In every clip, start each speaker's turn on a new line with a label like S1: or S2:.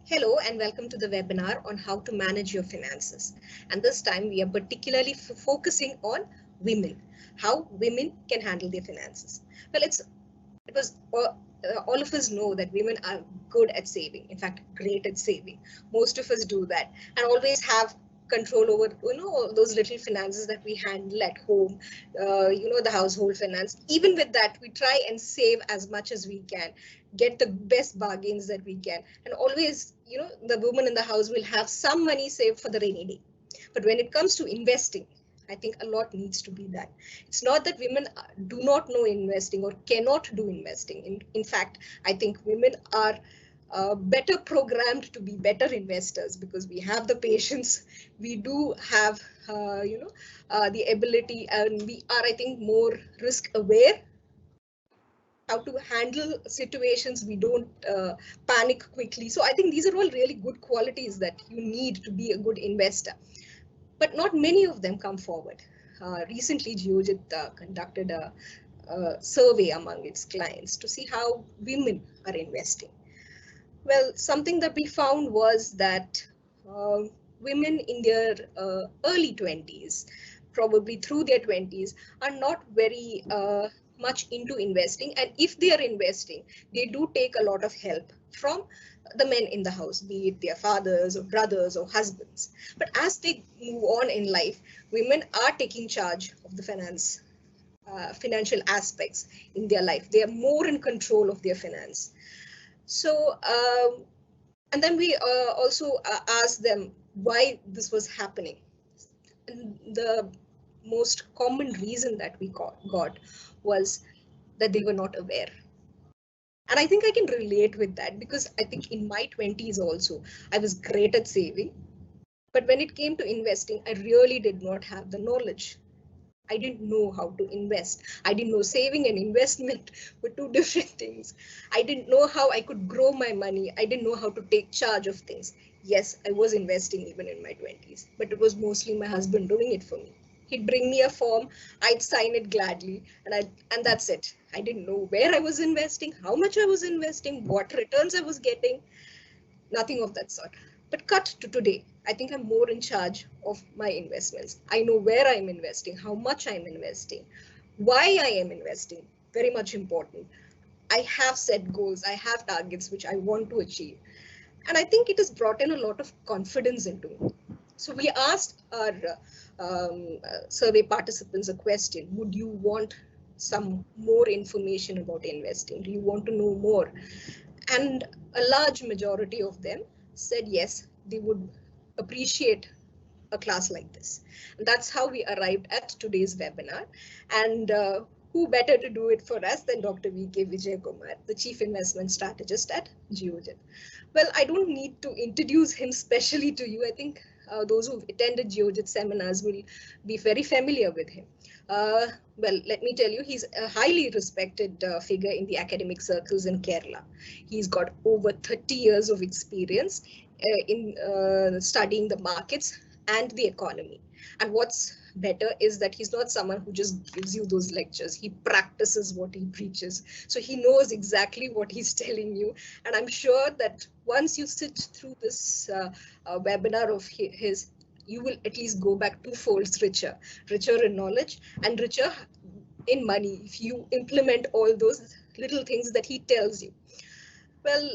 S1: Hello and welcome to the webinar on how to manage your finances. And this time we are particularly focusing on women, how women can handle their finances. Well, it was all of us know that women are good at saving, in fact, great at saving. Most of us do that and always have control over all those little finances that we handle at home, the household finance. Even with that, we try and save as much as we can, get the best bargains that we can, and always the woman in the house will have some money saved for the rainy day. But when it comes to investing, I think a lot needs to be done. It's not that women do not know investing or cannot do investing. In fact, I think women are better programmed to be better investors because we have the patience, we do have, the ability, and we are, I think, more risk aware, how to handle situations. We don't panic quickly. So I think these are all really good qualities that you need to be a good investor. But not many of them come forward. Recently, Geojit conducted a survey among its clients to see how women are investing. Well, something that we found was that uh, women in their early 20s, probably through their 20s, are not very much into investing. And if they are investing, they do take a lot of help from the men in the house, be it their fathers or brothers or husbands. But as they move on in life, women are taking charge of the financial aspects in their life. They are more in control of their finance. So, and then we also asked them why this was happening. And the most common reason that we got was that they were not aware. And I think I can relate with that because I think in my 20s also, I was great at saving. But when it came to investing, I really did not have the knowledge. I didn't know how to invest. I didn't know saving and investment were two different things. I didn't know how I could grow my money. I didn't know how to take charge of things. Yes, I was investing even in my 20s, but it was mostly my husband doing it for me. He'd bring me a form, I'd sign it gladly, and that's it. I didn't know where I was investing, how much I was investing, what returns I was getting, nothing of that sort. But cut to today, I think I'm more in charge of my investments. I know where I'm investing, how much I'm investing, why I am investing. Very much important. I have set goals, I have targets which I want to achieve. And I think it has brought in a lot of confidence into me. So we asked our survey participants a question: would you want some more information about investing? Do you want to know more? And a large majority of them said yes, they would appreciate a class like this. And that's how we arrived at today's webinar. And who better to do it for us than Dr. V.K. Vijay Kumar, the Chief Investment Strategist at Geojit. Well, I don't need to introduce him specially to you. I think those who've attended Geojit seminars will be very familiar with him. Uh, well, let me tell you, he's a highly respected figure in the academic circles in Kerala. He's got over 30 years of experience in studying the markets and the economy. And what's better is that he's not someone who just gives you those lectures. He practices what he preaches. So he knows exactly what he's telling you. And I'm sure that once you sit through this webinar of his, you will at least go back twofold richer in knowledge and richer in money if you implement all those little things that he tells you. Well,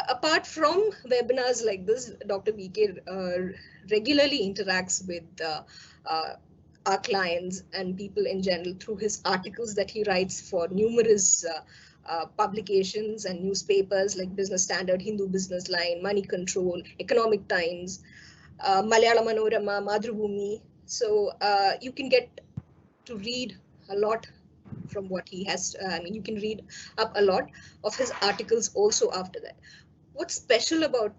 S1: apart from webinars like this, Dr. VK regularly interacts with uh, our clients and people in general through his articles that he writes for numerous publications and newspapers like Business Standard, Hindu Business Line, Money Control, Economic Times, Malayalam Manorama, Madhrubhumi. So you can get to read a lot from what he has. I mean, you can read up a lot of his articles also after that. What's special about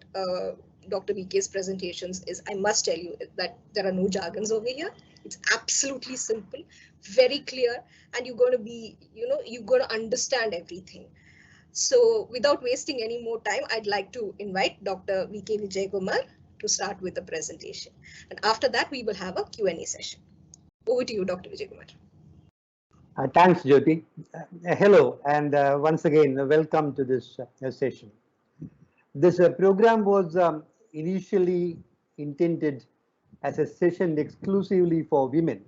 S1: Dr. VK's presentations is, I must tell you, that there are no jargons over here. It's absolutely simple, very clear, and you're going to be, you're going to understand everything. So without wasting any more time, I'd like to invite Dr. VK Vijay Kumar to start with the presentation. And after that, we will have a Q&A session. Over to you, Dr. Vijay Kumar.
S2: Thanks, Jyoti. Hello, and once again, welcome to this session. This program was initially intended as a session exclusively for women.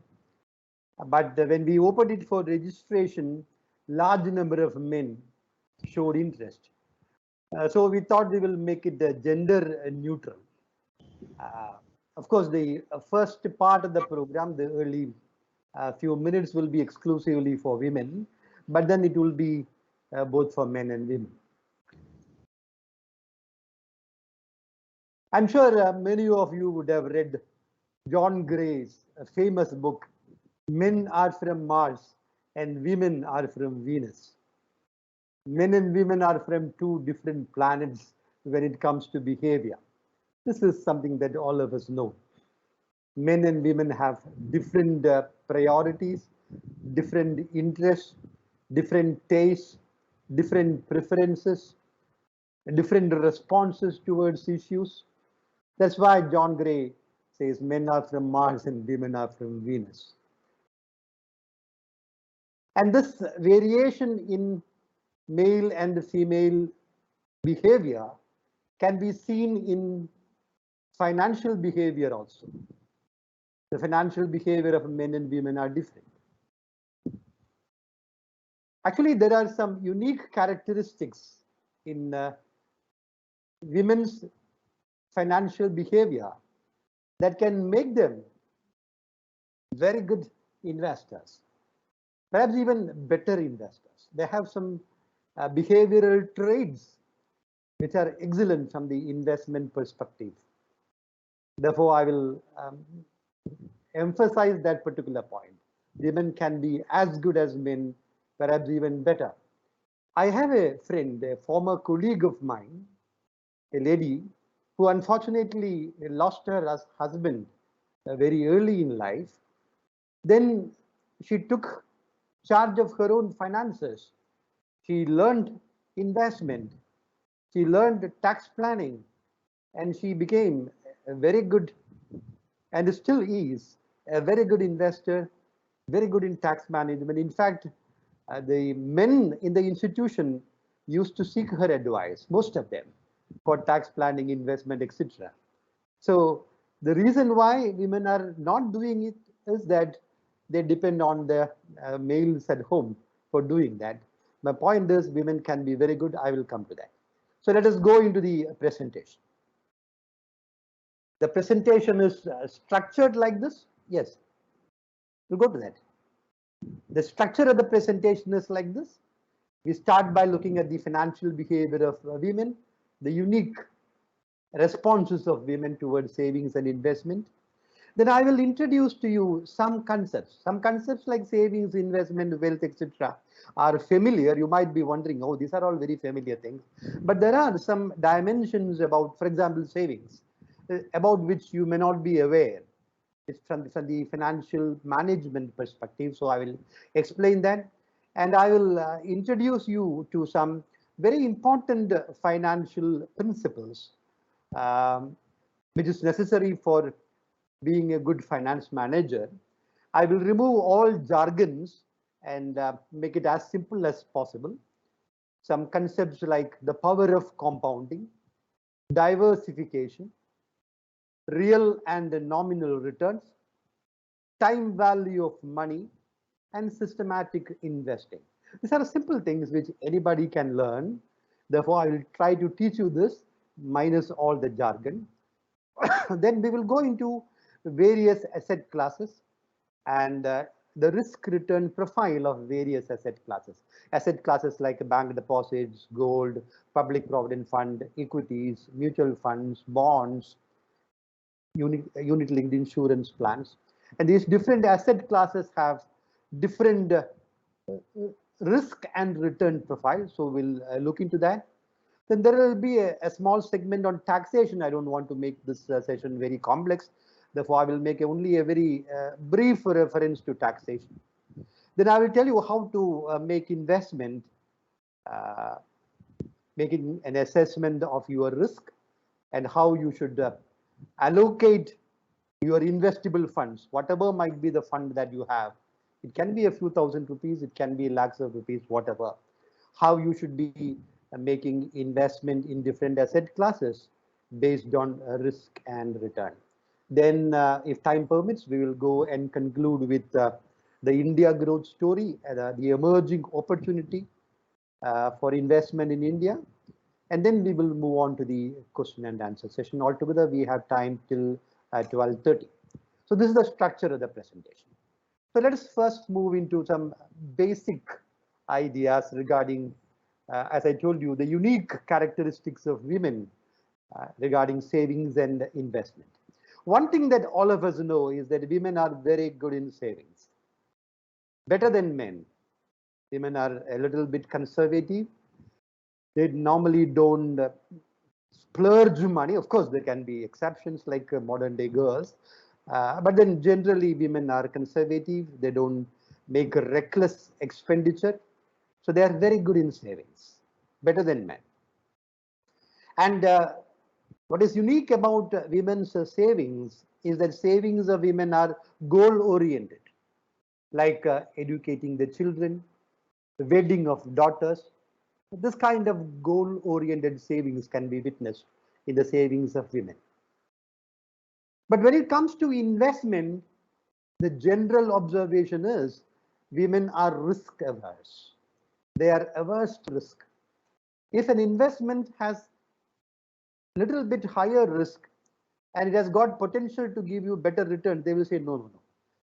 S2: But when we opened it for registration, large number of men showed interest. So we thought we will make it gender neutral. Of course, the first part of the program, the early few minutes will be exclusively for women, but then it will be both for men and women. I'm sure many of you would have read John Gray's famous book, Men Are From Mars and Women Are From Venus. Men and women are from two different planets when it comes to behavior. This is something that all of us know. Men and women have different priorities, different interests, different tastes, different preferences, different responses towards issues. That's why John Gray says men are from Mars and women are from Venus. And this variation in male and female behavior can be seen in financial behavior also. The financial behavior of men and women are different. Actually, there are some unique characteristics in women's financial behavior that can make them very good investors, perhaps even better investors. They have some behavioral traits which are excellent from the investment perspective. Therefore, I will emphasize that particular point. Women can be as good as men, perhaps even better. I have a friend, a former colleague of mine, a lady who unfortunately lost her husband very early in life. Then she took charge of her own finances. She learned investment. She learned tax planning, and she became a very good, and still is, a very good investor, very good in tax management. In fact, the men in the institution used to seek her advice, most of them, for tax planning, investment, etc. So the reason why women are not doing it is that they depend on their males at home for doing that. My point is women can be very good. I will come to that. So let us go into the presentation. The presentation is structured like this. Yes, we'll go to that. The structure of the presentation is like this. We start by looking at the financial behavior of women, the unique responses of women towards savings and investment. Then I will introduce to you some concepts. Some concepts like savings, investment, wealth, etc. are familiar. You might be wondering, oh, these are all very familiar things. But there are some dimensions about, for example, savings, about which you may not be aware. It's from the financial management perspective. So I will explain that. And I will introduce you to some very important financial principles, which is necessary for being a good finance manager. I will remove all jargons and make it as simple as possible. Some concepts like the power of compounding, diversification, real and nominal returns, time value of money, and systematic investing. These are simple things which anybody can learn. Therefore, I will try to teach you this minus all the jargon. Then we will go into various asset classes and the risk return profile of various asset classes. Asset classes like bank deposits, gold, public provident fund, equities, mutual funds, bonds, unit linked insurance plans. And these different asset classes have different risk and return profile. So we'll look into that. Then there will be a small segment on taxation. I don't want to make this session very complex. Therefore, I will make only a very brief reference to taxation. Then I will tell you how to make investment, making an assessment of your risk and how you should allocate your investable funds, whatever might be the fund that you have. It can be a few thousand rupees, it can be lakhs of rupees, whatever. How you should be making investment in different asset classes based on risk and return. Then, if time permits, we will go and conclude with the India growth story, the emerging opportunity for investment in India. And then we will move on to the question and answer session. Altogether, we have time till 12:30. So this is the structure of the presentation. So let us first move into some basic ideas regarding, as I told you, the unique characteristics of women regarding savings and investment. One thing that all of us know is that women are very good in savings, better than men. Women are a little bit conservative. They normally don't splurge money. Of course, there can be exceptions like modern day girls, but then generally women are conservative. They don't make a reckless expenditure. So they are very good in savings, better than men. And what is unique about women's savings is that savings of women are goal oriented, like educating the children, the wedding of daughters. This kind of goal oriented savings can be witnessed in the savings of women. But when it comes to investment, the general observation is women are risk averse. They are averse to risk. If an investment has little bit higher risk and it has got potential to give you better return, they will say, no, no, no.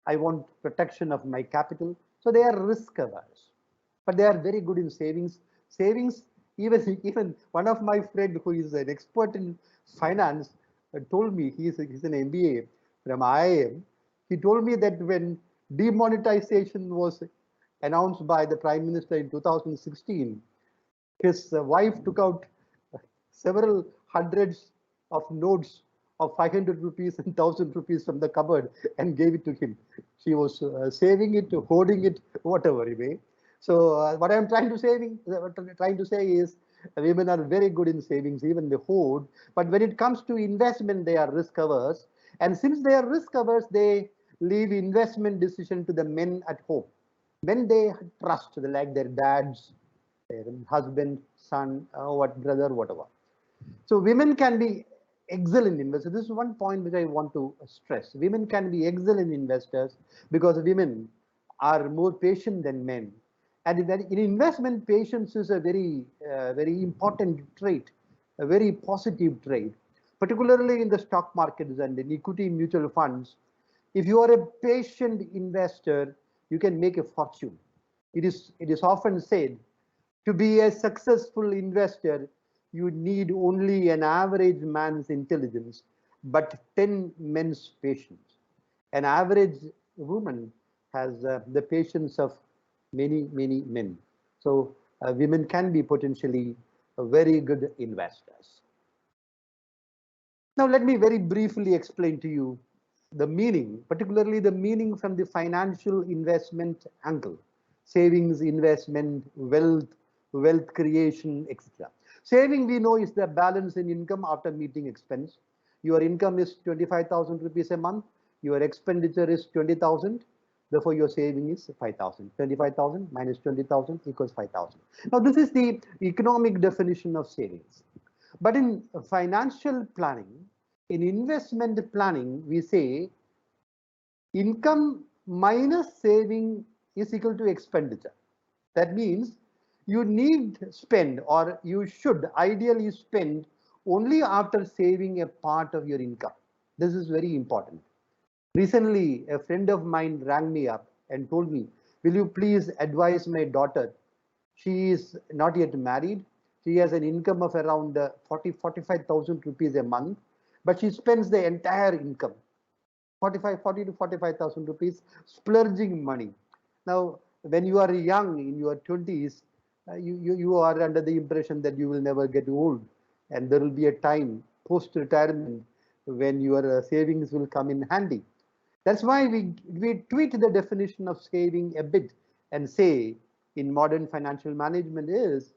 S2: I want protection of my capital. So they are risk averse, but they are very good in savings. Savings, even one of my friend who is an expert in finance told me, he's an MBA from IIM. He told me that when demonetization was announced by the Prime Minister in 2016, his wife took out several hundreds of notes of 500 rupees and 1000 rupees from the cupboard and gave it to him. She was saving it, hoarding it, whatever it may. So what I'm trying to say is women are very good in savings, even they hoard. But when it comes to investment, they are risk averse. And since they are risk averse, they leave investment decision to the men at home. Men they trust, like their dads, their husband, son, what brother, whatever. So women can be excellent investors. This is one point which I want to stress. Women can be excellent investors because women are more patient than men. And in investment, patience is a very important trait, a very positive trait, particularly in the stock markets and in equity mutual funds. If you are a patient investor, you can make a fortune. It is often said to be a successful investor, you need only an average man's intelligence, but 10 men's patience. An average woman has the patience of many, many men. So women can be potentially very good investors. Now, let me very briefly explain to you the meaning, particularly the meaning from the financial investment angle, savings, investment, wealth creation, etc. Saving, we know, is the balance in income after meeting expense. Your income is 25,000 rupees a month. Your expenditure is 20,000. Therefore, your saving is 5,000. 25,000 minus 20,000 equals 5,000. Now, this is the economic definition of savings. But in financial planning, in investment planning, we say income minus saving is equal to expenditure. That means you need spend, or you should ideally spend only after saving a part of your income. This is very important. Recently, a friend of mine rang me up and told me, will you please advise my daughter? She is not yet married. She has an income of around 45,000 rupees a month, but she spends the entire income, 40 to 45,000 rupees, splurging money. Now, when you are young in your 20s, you are under the impression that you will never get old, and there will be a time post-retirement when your savings will come in handy. That's why we tweak the definition of saving a bit and say in modern financial management is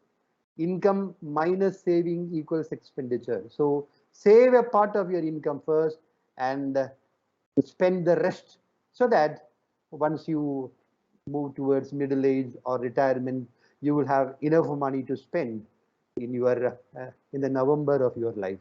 S2: income minus saving equals expenditure. So save a part of your income first and spend the rest, so that once you move towards middle age or retirement, you will have enough money to spend in your in the November of your life.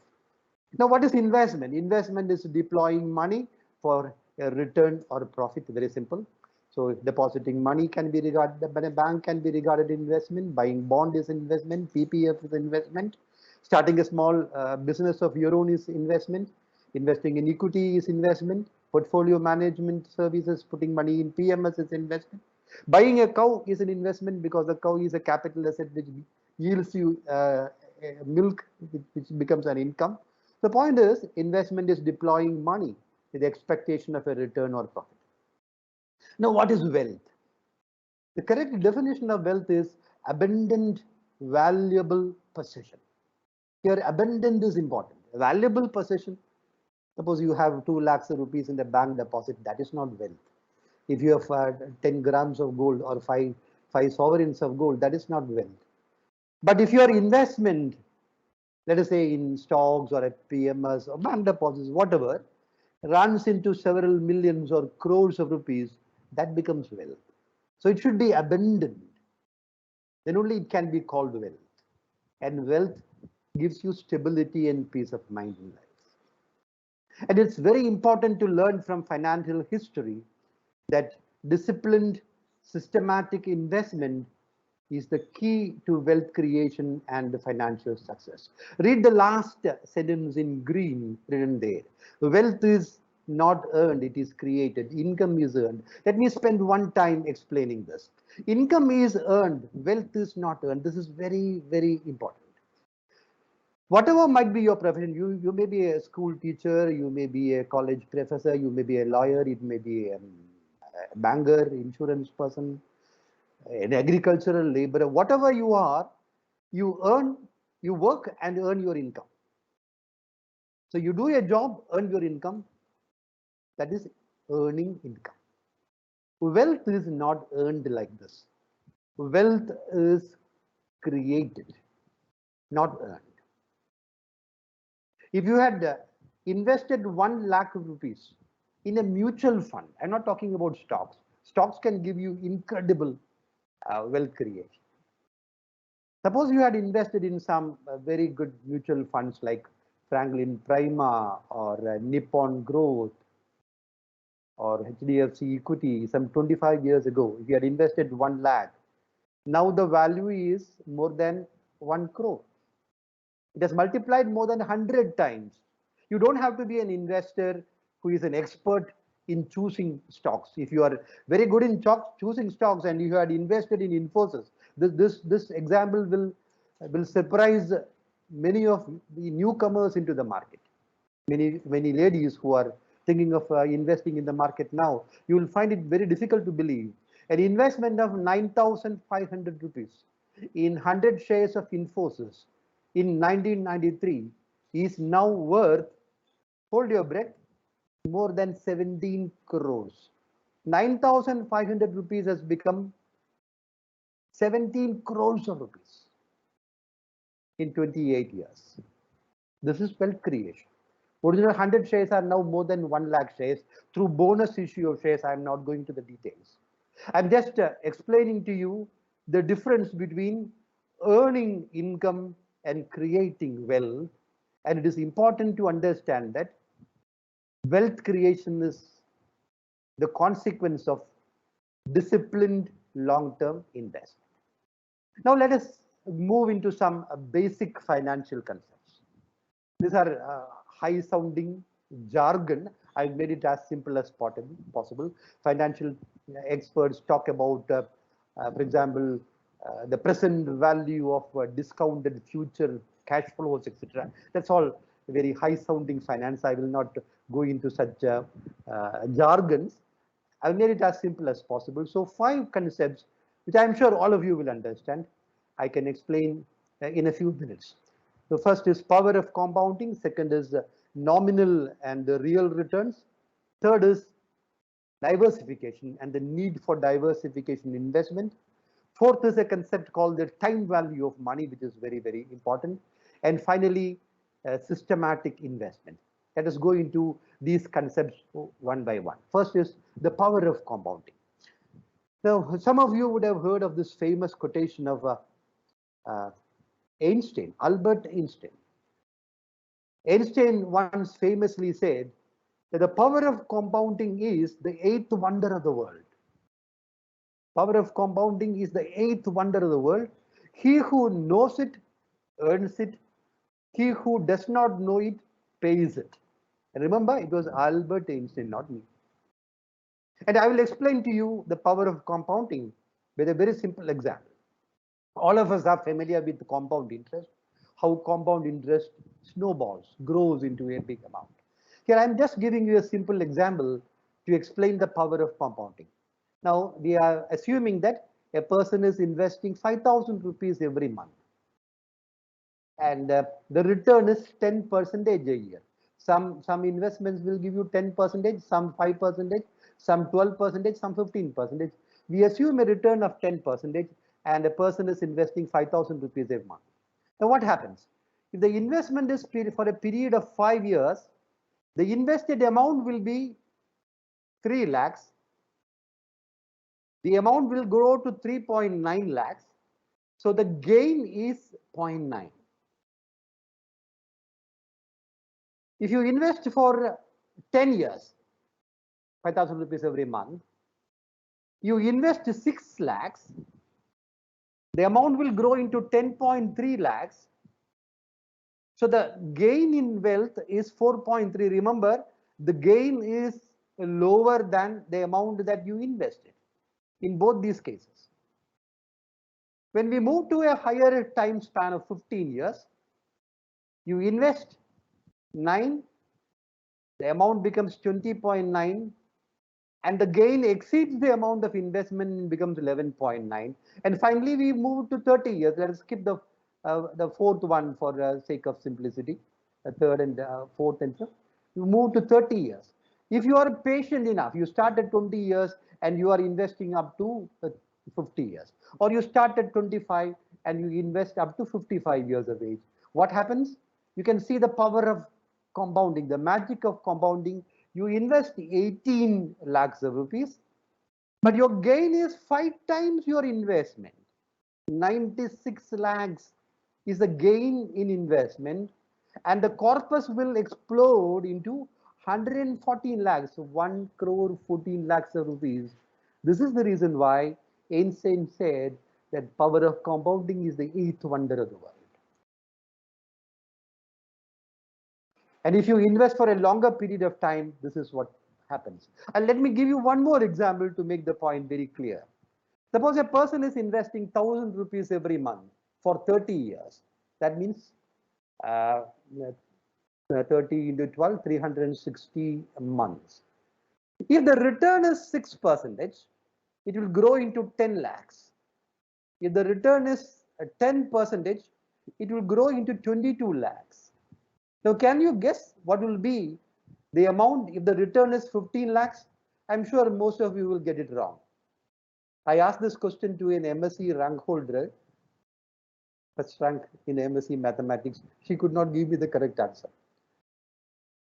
S2: Now, what is investment? Investment is deploying money for a return or a profit. Very simple. So depositing money can be regarded, but a bank can be regarded investment. Buying bond is investment. PPF is investment. Starting a small business of your own is investment. Investing in equity is investment. Portfolio management services, putting money in PMS is investment. Buying a cow is an investment because the cow is a capital asset which yields you milk, which becomes an income. The point is, investment is deploying money with the expectation of a return or profit. Now, what is wealth? The correct definition of wealth is abundant, valuable possession. Here, abundant is important. A valuable possession. Suppose you have 2 lakhs of rupees in the bank deposit, that is not wealth. If you have 10 grams of gold or five sovereigns of gold, that is not wealth. But if your investment, let us say in stocks or at PMS or bank deposits, whatever, runs into several millions or crores of rupees, that becomes wealth. So it should be abundant. Then only it can be called wealth. And wealth gives you stability and peace of mind in life. And it's very important to learn from financial history that disciplined, systematic investment is the key to wealth creation and financial success. Read the last sentence in green written there. Wealth is not earned, it is created. Income is earned. Let me spend one time explaining this. Income is earned, wealth is not earned. This is very, very important. Whatever might be your profession, you may be a school teacher, you may be a college professor, you may be a lawyer, it may be a banker, insurance person, an agricultural laborer, whatever you are, you earn, you work and earn your income. So you do a job, earn your income. That is earning income. Wealth is not earned like this. Wealth is created, not earned. If you had invested 1 lakh rupees in a mutual fund, I'm not talking about stocks. Stocks can give you incredible wealth creation. Suppose you had invested in some very good mutual funds like Franklin Prima or Nippon Growth or HDFC Equity some 25 years ago. If you had invested 1 lakh, now the value is more than 1 crore. It has multiplied more than 100 times. You don't have to be an investor who is an expert in choosing stocks. If you are very good in choosing stocks and you had invested in Infosys, this example will surprise many of the newcomers into the market. Many ladies who are thinking of investing in the market now, you will find it very difficult to believe. An investment of 9,500 rupees in 100 shares of Infosys in 1993 is now worth, hold your breath, more than 17 crores. 9,500 rupees has become 17 crores of rupees in 28 years. This is wealth creation. Original 100 shares are now more than 1 lakh shares through bonus issue of shares. I'm not going to the details. I'm just explaining to you the difference between earning income and creating wealth. And it is important to understand that wealth creation is the consequence of disciplined long-term investment. Now let us move into some basic financial concepts. These are high-sounding jargon. I've made it as simple as possible. Financial experts talk about, for example, the present value of discounted future cash flows, etc. That's all very high-sounding finance. I will not go into such jargons. I've made it as simple as possible. So 5 concepts, which I'm sure all of you will understand. I can explain in a few minutes. The first is power of compounding. Second is nominal and the real returns. Third is diversification and the need for diversification investment. Fourth is a concept called the time value of money, which is very, very important. And finally, systematic investment. Let us go into these concepts one by one. First is the power of compounding. Now, some of you would have heard of this famous quotation of Einstein, Albert Einstein. Einstein once famously said that the power of compounding is the eighth wonder of the world. Power of compounding is the eighth wonder of the world. He who knows it earns it. He who does not know it pays it. And remember, it was Albert Einstein, not me. And I will explain to you the power of compounding with a very simple example. All of us are familiar with compound interest, how compound interest snowballs, grows into a big amount. Here I'm just giving you a simple example to explain the power of compounding. Now we are assuming that a person is investing 5,000 rupees every month, and the return is 10% a year. Some investments will give you 10%, some 5%, some 12%, some 15%. We assume a return of 10%, and a person is investing 5,000 rupees a month. Now what happens? If the investment is for a period of 5 years, the invested amount will be 3 lakhs. The amount will grow to 3.9 lakhs. So the gain is 0.9. If you invest for 10 years, 5,000 rupees every month, you invest 6 lakhs, the amount will grow into 10.3 lakhs. So the gain in wealth is 4.3. Remember, the gain is lower than the amount that you invested in both these cases. When we move to a higher time span of 15 years, you invest 9, the amount becomes 20.9, and the gain exceeds the amount of investment and becomes 11.9. And finally, we move to 30 years. Let us skip the fourth one for sake of simplicity, the third and fourth and fifth. You move to 30 years. If you are patient enough, you start at 20 years and you are investing up to 50 years, or you start at 25 and you invest up to 55 years of age. What happens? You can see the power of compounding, the magic of compounding. You invest 18 lakhs of rupees, but your gain is 5 times your investment. 96 lakhs is the gain in investment, and the corpus will explode into 114 lakhs, 1 crore 14 lakhs of rupees. This is the reason why Einstein said that power of compounding is the eighth wonder of the world. And if you invest for a longer period of time, this is what happens. And let me give you one more example to make the point very clear. Suppose a person is investing 1,000 rupees every month for 30 years. That means 30 into 12, 360 months. If the return is 6%, it will grow into 10 lakhs. If the return is 10%, it will grow into 22 lakhs. Now, can you guess what will be the amount if the return is 15 lakhs? I'm sure most of you will get it wrong. I asked this question to an MSc rank holder, first rank in MSc mathematics. She could not give me the correct answer.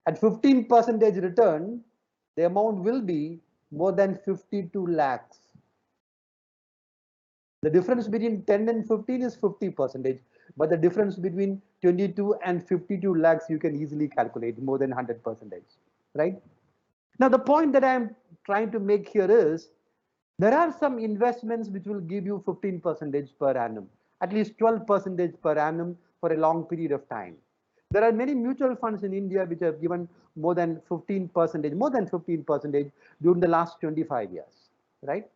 S2: At 15% return, the amount will be more than 52 lakhs. The difference between 10 and 15 is 50%, but the difference between 22 and 52 lakhs you can easily calculate, more than 100%, right? Now the point that I am trying to make here is, there are some investments which will give you 15% per annum, at least 12% per annum for a long period of time. There are many mutual funds in India which have given more than 15% during the last 25 years, right?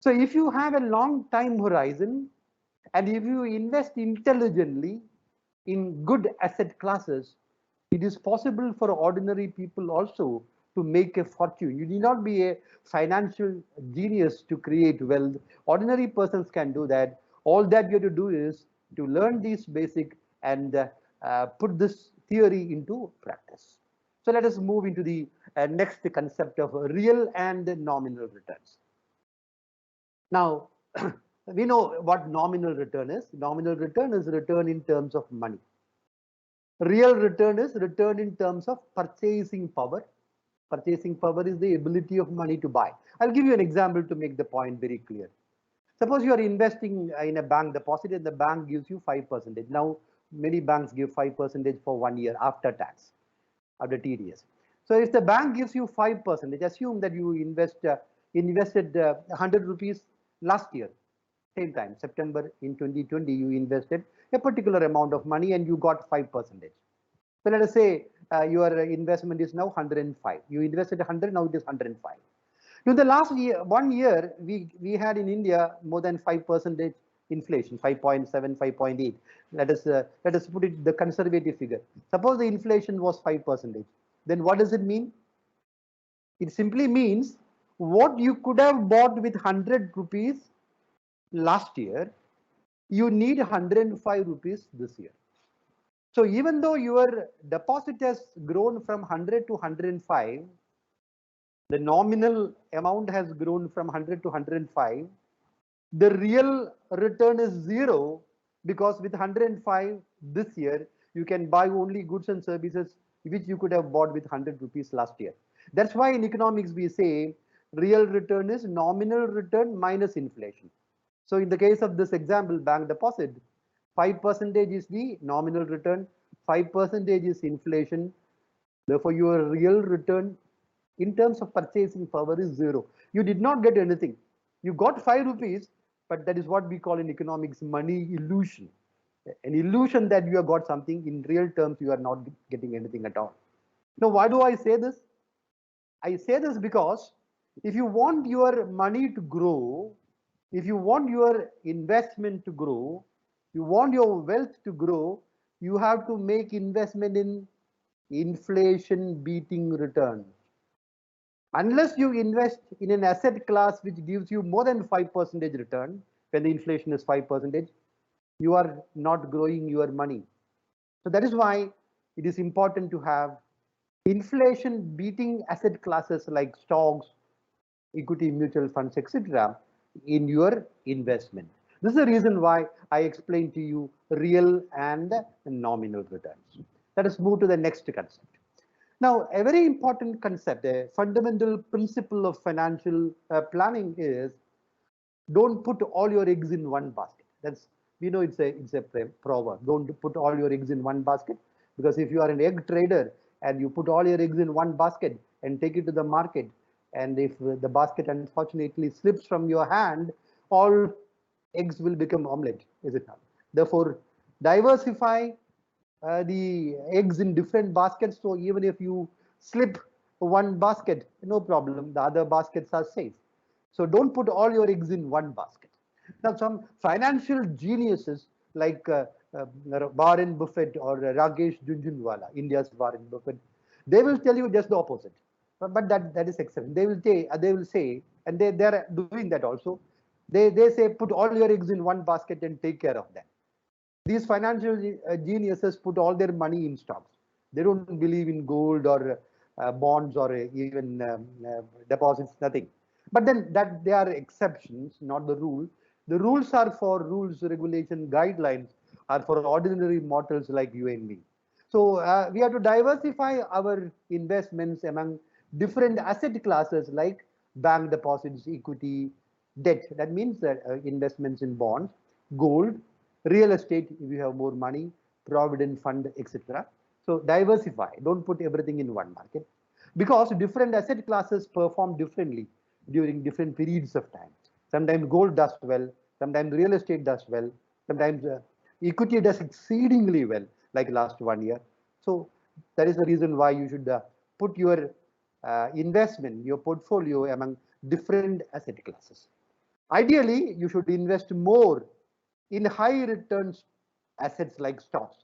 S2: So if you have a long time horizon, and if you invest intelligently in good asset classes, it is possible for ordinary people also to make a fortune. You need not be a financial genius to create wealth. Ordinary persons can do that. All that you have to do is to learn these basic and put this theory into practice. So let us move into the next concept of real and nominal returns. Now, we know what nominal return is. Nominal return is return in terms of money. Real return is return in terms of purchasing power. Purchasing power is the ability of money to buy. I'll give you an example to make the point very clear. Suppose you are investing in a bank deposit and the bank gives you 5%. Now, many banks give 5% for 1 year after tax, after TDS. So if the bank gives you 5%, assume that you invested 100 rupees last year, same time, September in 2020, you invested a particular amount of money and you got 5%. So let us say your investment is now 105. You invested 100, now it is 105. In the last year, 1 year, we had in India more than 5% inflation, 5.7, 5.8. Let us put it the conservative figure. Suppose the inflation was 5%. Then what does it mean? It simply means what you could have bought with 100 rupees last year, you need 105 rupees this year. So even though your deposit has grown from 100 to 105, the nominal amount has grown from 100 to 105, the real return is 0, because with 105 this year, you can buy only goods and services which you could have bought with 100 rupees last year. That's why in economics we say real return is nominal return minus inflation. So in the case of this example, bank deposit, 5% is the nominal return, 5% is inflation. Therefore, your real return in terms of purchasing power is 0. You did not get anything. You got 5 rupees, but that is what we call in economics money illusion. An illusion that you have got something. In real terms, you are not getting anything at all. Now, why do I say this? I say this because if you want your money to grow, if you want your investment to grow, you want your wealth to grow, you have to make investment in inflation beating returns. Unless you invest in an asset class which gives you more than 5% return, when the inflation is 5%, you are not growing your money. So that is why it is important to have inflation beating asset classes like stocks, equity mutual funds, etc. in your investment. This is the reason why I explained to you real and nominal returns. Let us move to the next concept. Now, a very important concept, a fundamental principle of financial planning is don't put all your eggs in one basket. That's, we know it's a proverb. Don't put all your eggs in one basket, because if you are an egg trader and you put all your eggs in one basket and take it to the market, and if the basket unfortunately slips from your hand, all eggs will become omelette, is it not? Therefore, diversify the eggs in different baskets. So even if you slip one basket, no problem, the other baskets are safe. So don't put all your eggs in one basket. Now, some financial geniuses like Warren Buffett or Rakesh Jhunjhunwala, India's Warren Buffett, they will tell you just the opposite. But that is exception. They will say, and they are doing that also. They say put all your eggs in one basket and take care of them. These financial geniuses put all their money in stocks. They don't believe in gold or bonds or even deposits, nothing. But then that they are exceptions, not the rule. The rules are for rules, regulation, guidelines are for ordinary mortals like you and me. So we have to diversify our investments among different asset classes like bank deposits, equity, debt. That means that investments in bonds, gold, real estate if you have more money, provident fund, etc. So diversify. Don't put everything in one market, because different asset classes perform differently during different periods of time. Sometimes gold does well, sometimes real estate does well, sometimes equity does exceedingly well, like last 1 year. So that is the reason why you should put your investment, your portfolio among different asset classes. Ideally, you should invest more in high returns assets like stocks.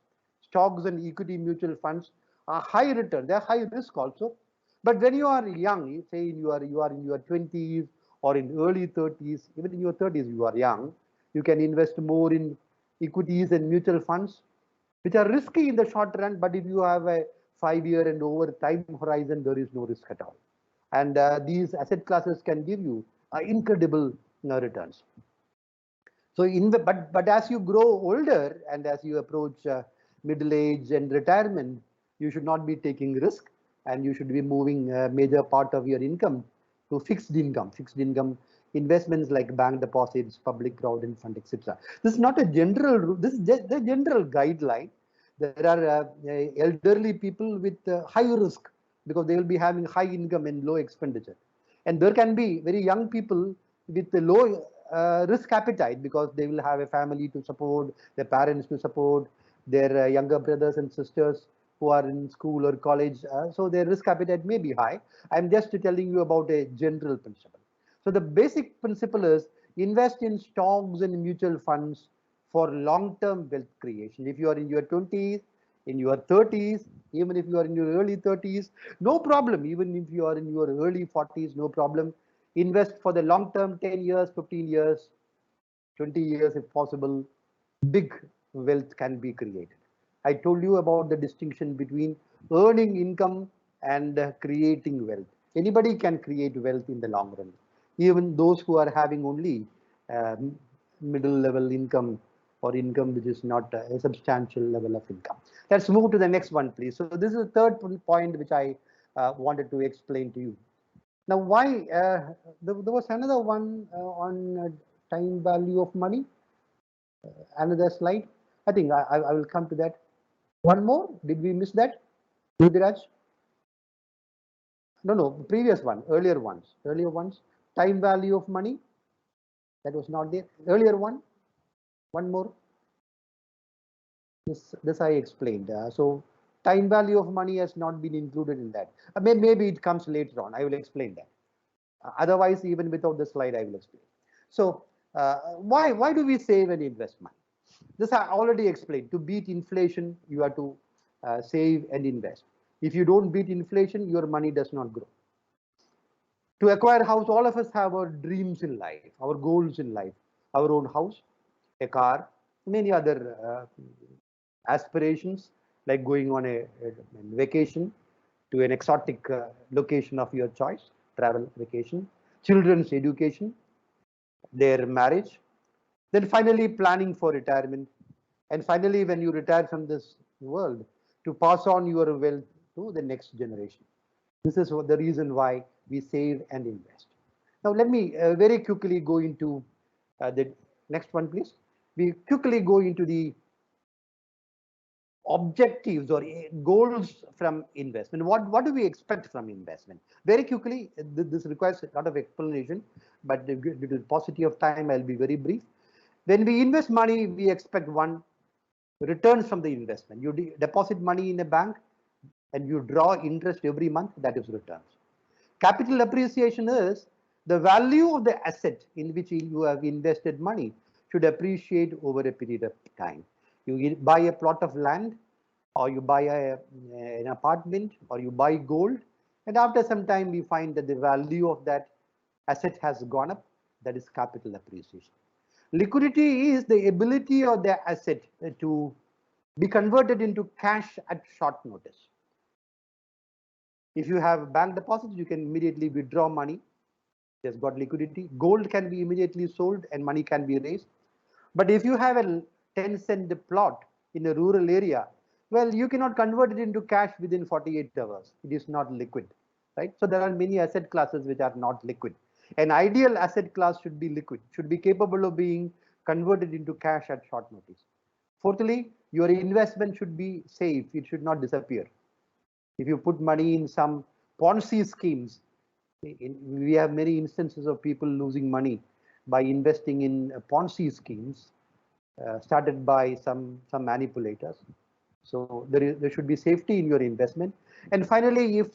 S2: Stocks and equity mutual funds are high return, they are high risk also. But when you are young, say you are in your 20s or in early 30s, even in your 30s you are young, you can invest more in equities and mutual funds, which are risky in the short run, but if you have a 5-year and over time horizon, there is no risk at all. And these asset classes can give you incredible returns. So but as you grow older and as you approach middle age and retirement, you should not be taking risk, and you should be moving a major part of your income to fixed income. Fixed income investments like bank deposits, public provident fund, etc. This is not a general, this is just the general guideline. There are elderly people with high risk because they will be having high income and low expenditure. And there can be very young people with the low risk appetite because they will have a family to support, their parents to support, their younger brothers and sisters who are in school or college. So their risk appetite may be high. I'm just telling you about a general principle. So the basic principle is invest in stocks and mutual funds for long-term wealth creation. If you are in your 20s, in your 30s, even if you are in your early 30s, no problem. Even if you are in your early 40s, no problem. Invest for the long term, 10 years, 15 years, 20 years if possible. Big wealth can be created. I told you about the distinction between earning income and creating wealth. Anybody can create wealth in the long run. Even those who are having only middle level income or income which is not a substantial level of income. Let's move to the next one, please. So this is the third point which I wanted to explain to you. Now, why there was another one on time value of money, another slide. I think I will come to that. One more, did we miss that, Rudiraj? No, previous one, earlier ones, time value of money, that was not there. Earlier one more. This I explained. So time value of money has not been included in that. Maybe it comes later on. I will explain that. Otherwise, even without the slide, I will explain. So why do we save and invest money? This I already explained. To beat inflation, you have to save and invest. If you don't beat inflation, your money does not grow. To acquire a house, all of us have our dreams in life, our goals in life, our own house, a car, many other aspirations like going on a vacation to an exotic location of your choice, travel vacation, children's education, their marriage, then finally planning for retirement, and finally when you retire from this world, to pass on your wealth to the next generation. This is the reason why we save and invest. Now let me very quickly go into the next one, please. We quickly go into the objectives or goals from investment. What do we expect from investment? Very quickly, this requires a lot of explanation, but due to the paucity of time, I'll be very brief. When we invest money, we expect one, returns from the investment. You deposit money in a bank and you draw interest every month, that is returns. Capital appreciation is the value of the asset in which you have invested money should appreciate over a period of time. You buy a plot of land, or you buy an apartment, or you buy gold, and after some time we find that the value of that asset has gone up. That is capital appreciation. Liquidity is the ability of the asset to be converted into cash at short notice. If you have bank deposits, you can immediately withdraw money. It has got liquidity. Gold can be immediately sold and money can be raised. But if you have a 10-cent plot in a rural area, well, you cannot convert it into cash within 48 hours. It is not liquid, right? So there are many asset classes which are not liquid. An ideal asset class should be liquid, should be capable of being converted into cash at short notice. Fourthly, your investment should be safe. It should not disappear. If you put money in some Ponzi schemes, we have many instances of people losing money by investing in Ponzi schemes started by some manipulators. So there should be safety in your investment. And finally, if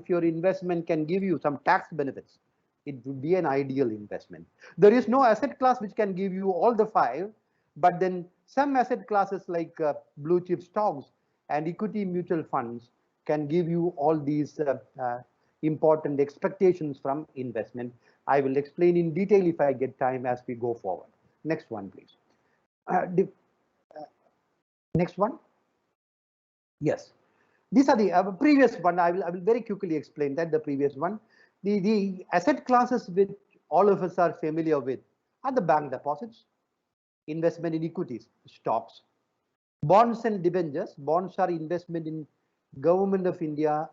S2: your investment can give you some tax benefits, it would be an ideal investment. There is no asset class which can give you all the five, but then some asset classes like blue chip stocks and equity mutual funds can give you all these important expectations from investment. I will explain in detail if I get time as we go forward. Next one, please. Next one. Yes, these are the previous one. I will very quickly explain that. The previous one, the asset classes which all of us are familiar with are the bank deposits, investment in equities, stocks, bonds and debentures. Bonds are investment in Government of India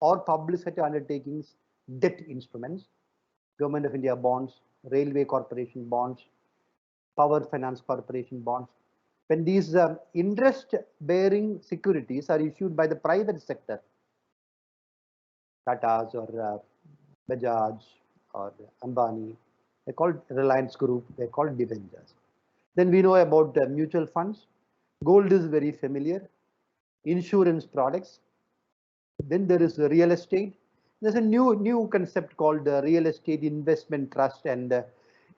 S2: or public sector undertakings, debt instruments. Government of India bonds, Railway Corporation bonds, Power Finance Corporation bonds. When these interest-bearing securities are issued by the private sector, Tata's or Bajaj or Ambani, they're called Reliance Group, they're called debentures. Then we know about mutual funds. Gold is very familiar. Insurance products. Then there is real estate. There's a new concept called real estate investment trust and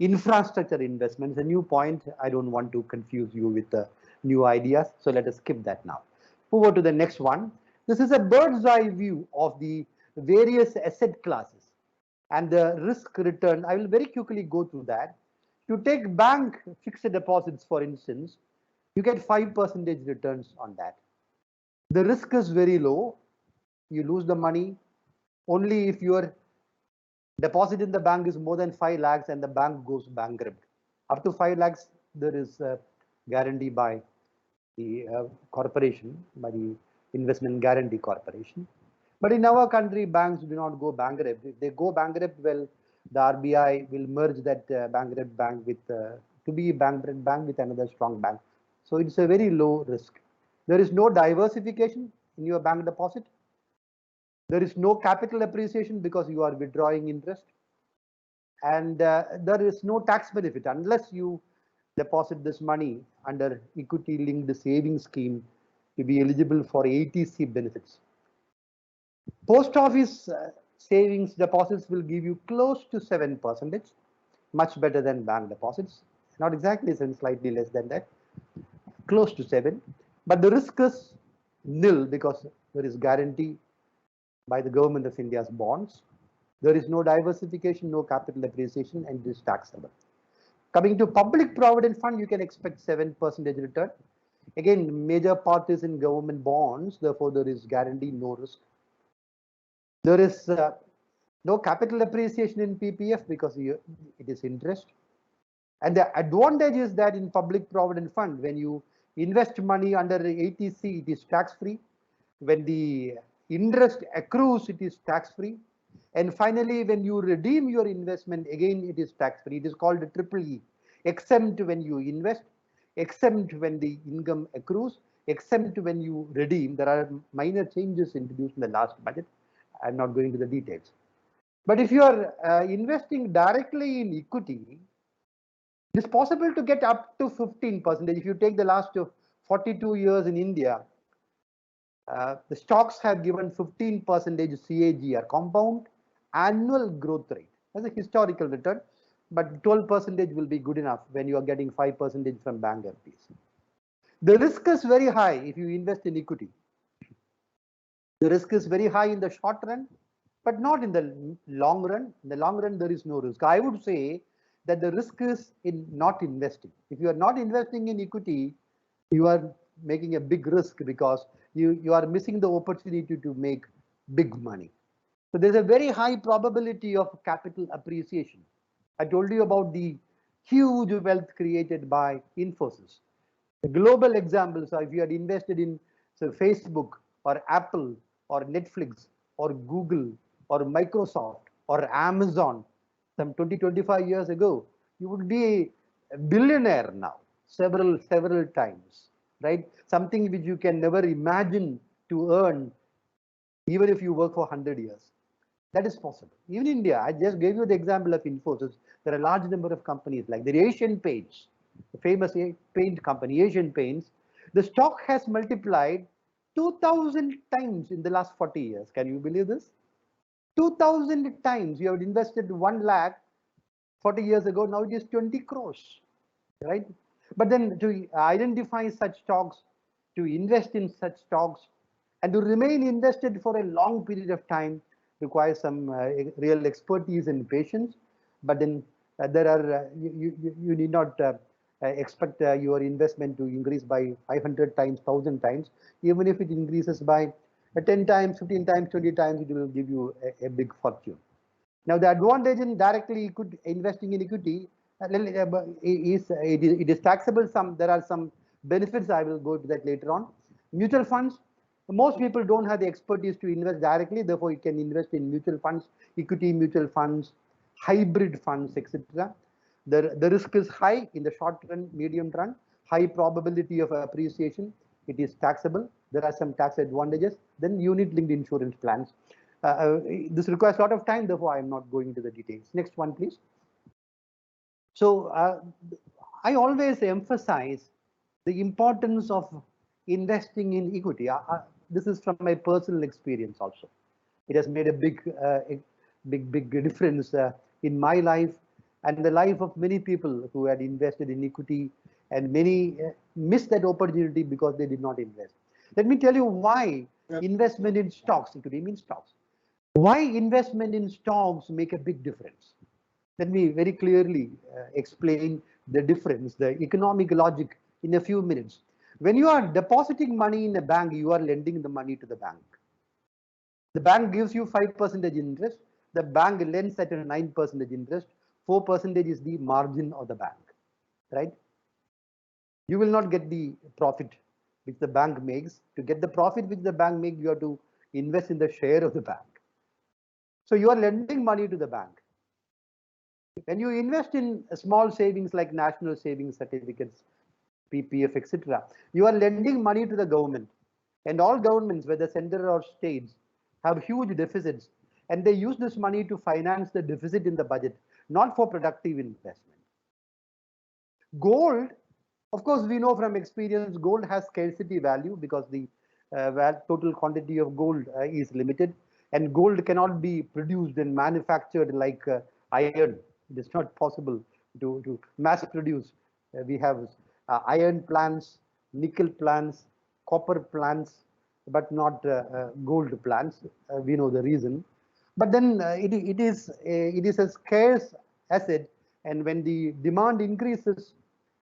S2: infrastructure investments. A new point. I don't want to confuse you with new ideas, so let us skip that now. Move on to the next one. This is a bird's eye view of the various asset classes and the risk return. I will very quickly go through that. You take bank fixed deposits, for instance, you get 5% returns on that. The risk is very low. You lose the money only if your deposit in the bank is more than 5 lakhs and the bank goes bankrupt. Up to 5 lakhs, there is a guarantee by the corporation, by the Investment Guarantee Corporation. But in our country, banks do not go bankrupt. If they go bankrupt, well, the RBI will merge that bankrupt bank with to be bankrupt bank with another strong bank. So it's a very low risk. There is no diversification in your bank deposit. There is no capital appreciation because you are withdrawing interest. And there is no tax benefit unless you deposit this money under equity linked savings scheme to be eligible for ATC benefits. Post office savings deposits will give you close to 7%, much better than bank deposits. Not exactly 7, slightly less than that, close to 7. But the risk is nil because there is guarantee by the Government of India's bonds. There is no diversification, no capital appreciation, and it is taxable. Coming to public provident fund, you can expect 7% return. Again, major part is in government bonds, therefore there is guarantee, no risk. There is no capital appreciation in PPF because it is interest. And the advantage is that in public provident fund, when you invest money under ATC, it is tax free. When the interest accrues, it is tax free. And finally, when you redeem your investment, again, it is tax free. It is called a triple E, exempt when you invest, exempt when the income accrues, exempt when you redeem. There are minor changes introduced in the last budget. I'm not going to the details. But if you are investing directly in equity, it is possible to get up to 15%. If you take the last 42 years in India, the stocks have given 15% CAGR, compound annual growth rate. That's a historical return, but 12% will be good enough when you are getting 5% from bank FDs. The risk is very high if you invest in equity. The risk is very high in the short run, but not in the long run. In the long run, there is no risk. I would say that the risk is in not investing. If you are not investing in equity, you are making a big risk because you are missing the opportunity to make big money. So there's a very high probability of capital appreciation. I told you about the huge wealth created by Infosys. The global examples are if you had invested in Facebook or Apple or Netflix or Google or Microsoft or Amazon some 20-25 years ago, you would be a billionaire now, several times, right? Something which you can never imagine to earn even if you work for 100 years. That is possible. Even in India, I just gave you the example of Infosys. There are a large number of companies like the Asian Paints, the famous paint company, Asian Paints. The stock has multiplied 2,000 times in the last 40 years. Can you believe this? 2,000 times. You have invested 1 lakh 40 years ago. Now it is 20 crores, right? But then to identify such stocks, to invest in such stocks, and to remain invested for a long period of time requires some real expertise and patience. But then there are you need not expect your investment to increase by 500 times, 1,000 times. Even if it increases by 10 times, 15 times, 20 times, it will give you a big fortune. Now the advantage in directly investing in equity is it is taxable. There are some benefits. I will go to that later on. Mutual funds. Most people don't have the expertise to invest directly, therefore you can invest in mutual funds, equity mutual funds, hybrid funds, etc. The risk is high in the short run, medium run, high probability of appreciation. It is taxable. There are some tax advantages. Then unit-linked insurance plans. This requires a lot of time, therefore I am not going into the details. Next one, please. So I always emphasize the importance of investing in equity. This is from my personal experience also. It has made a big difference in my life and the life of many people who had invested in equity, and many missed that opportunity because they did not invest. Let me tell you why investment in stocks, equity means stocks. Why investment in stocks make a big difference? Let me very clearly explain the difference, the economic logic in a few minutes. When you are depositing money in a bank, you are lending the money to the bank. The bank gives you 5% interest. The bank lends at a 9% interest. 4% is the margin of the bank, right? You will not get the profit which the bank makes. To get the profit which the bank makes, you have to invest in the share of the bank. So you are lending money to the bank. When you invest in small savings like national savings certificates, PPF, etc., you are lending money to the government. And all governments, whether center or states, have huge deficits. And they use this money to finance the deficit in the budget, not for productive investment. Gold, of course, we know from experience, gold has scarcity value because the total quantity of gold is limited. And gold cannot be produced and manufactured like iron. It is not possible to mass produce. We have iron plants, nickel plants, copper plants, but not gold plants. We know the reason. But then it is a scarce asset, and when the demand increases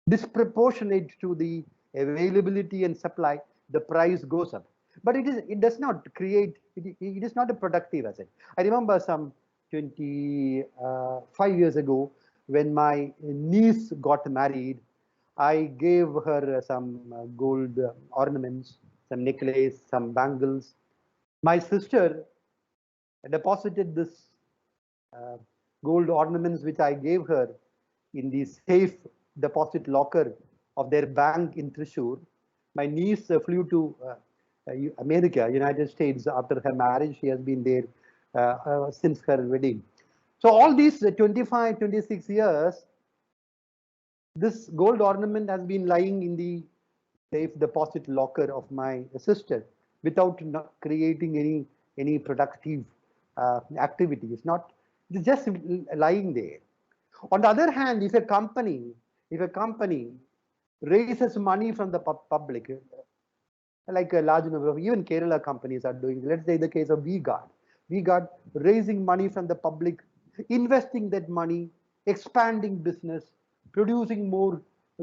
S2: disproportionate to the availability and supply, the price goes up. But it does not create, it is not a productive asset. I remember some 25 years ago when my niece got married, I gave her some gold ornaments, some necklace, some bangles. My sister deposited this gold ornaments which I gave her in the safe deposit locker of their bank in Thrissur. My niece flew to America, United States after her marriage. She has been there since her wedding. So all these 25, 26 years, this gold ornament has been lying in the safe deposit locker of my sister without creating any productive activity. It's just lying there. On the other hand, if a company raises money from the public, like a large number of even Kerala companies are doing, let's say the case of V-Guard raising money from the public, investing that money, expanding business, producing more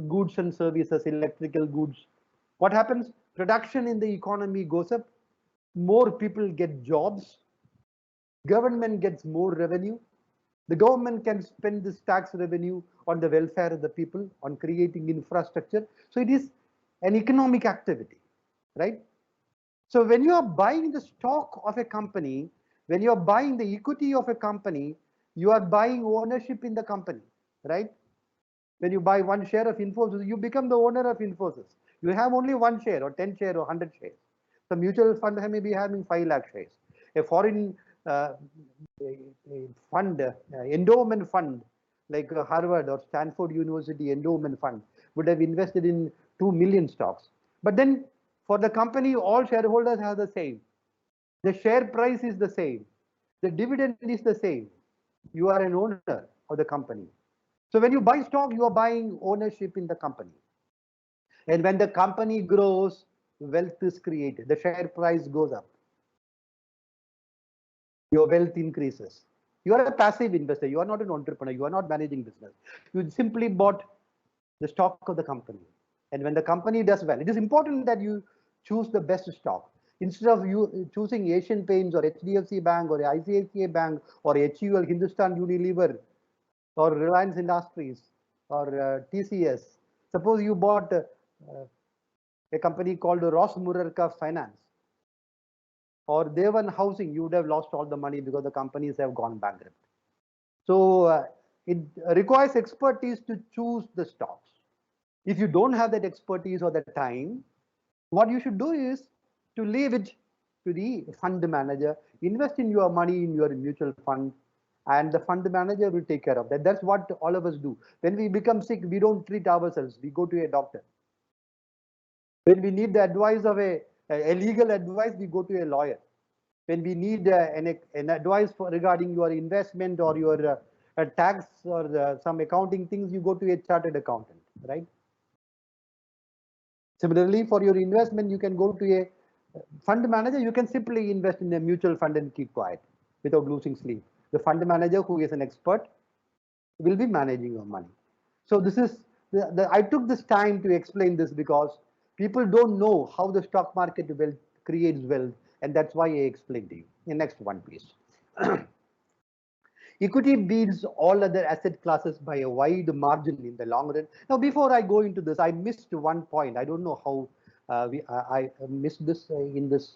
S2: goods and services, electrical goods. What happens? Production in the economy goes up, more people get jobs, government gets more revenue. The government can spend this tax revenue on the welfare of the people, on creating infrastructure. So it is an economic activity, right? So when you are buying the stock of a company, when you are buying the equity of a company, you are buying ownership in the company, right? When you buy one share of Infosys, you become the owner of Infosys. You have only one share or 10 share or 100 shares. The mutual fund may be having 5 lakh shares. A foreign fund, endowment fund, like Harvard or Stanford University endowment fund would have invested in 2 million stocks. But then for the company, all shareholders have the same. The share price is the same. The dividend is the same. You are an owner of the company. So when you buy stock, you are buying ownership in the company. And when the company grows, wealth is created. The share price goes up. Your wealth increases. You are a passive investor. You are not an entrepreneur. You are not managing business. You simply bought the stock of the company. And when the company does well, it is important that you choose the best stock. Instead of you choosing Asian Paints or HDFC Bank or ICICI Bank or HUL, Hindustan Unilever or Reliance Industries or TCS. Suppose you bought a company called Ross Murarka Finance or Devan Housing, you would have lost all the money because the companies have gone bankrupt. So it requires expertise to choose the stocks. If you don't have that expertise or the time, what you should do is to leave it to the fund manager, invest in your money in your mutual fund, and the fund manager will take care of that. That's what all of us do. When we become sick, we don't treat ourselves, we go to a doctor. When we need the advice of a legal advice, we go to a lawyer. When we need an advice regarding your investment or your tax or some accounting things, you go to a chartered accountant, right? Similarly, for your investment, you can go to a fund manager. You can simply invest in a mutual fund and keep quiet without losing sleep. The fund manager, who is an expert, will be managing your money. So this is I took this time to explain this because people don't know how the stock market creates wealth, and that's why I explained to you. The next one, please. Equity beats all other asset classes by a wide margin in the long run. Now, before I go into this, I missed one point. I don't know how I missed this in this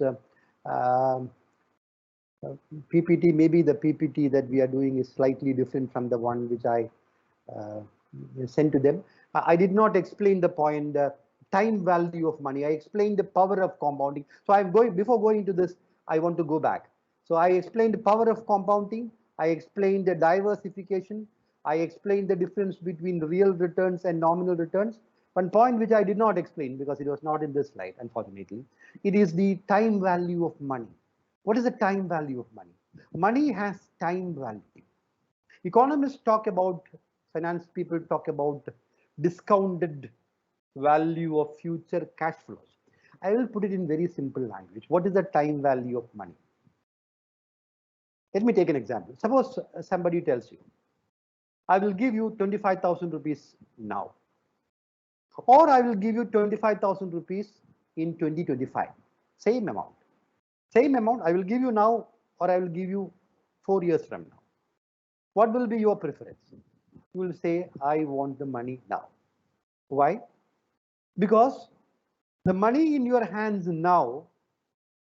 S2: PPT. Maybe the PPT that we are doing is slightly different from the one which I uh, sent to them. I did not explain the point, time value of money. I explained the power of compounding. So I'm going, before going to this, I want to go back. So I explained the power of compounding. I explained the diversification. I explained the difference between real returns and nominal returns. One point which I did not explain because it was not in this slide, unfortunately, it is the time value of money. What is the time value of money? Money has time value. Economists talk about, finance people talk about discounted value of future cash flows. I will put it in very simple language. What is the time value of money? Let me take an example. Suppose somebody tells you, I will give you 25,000 rupees now, or I will give you 25,000 rupees in 2025. Same amount. Same amount I will give you now, or I will give you 4 years from now. What will be your preference? You will say, I want the money now. Why? Because the money in your hands now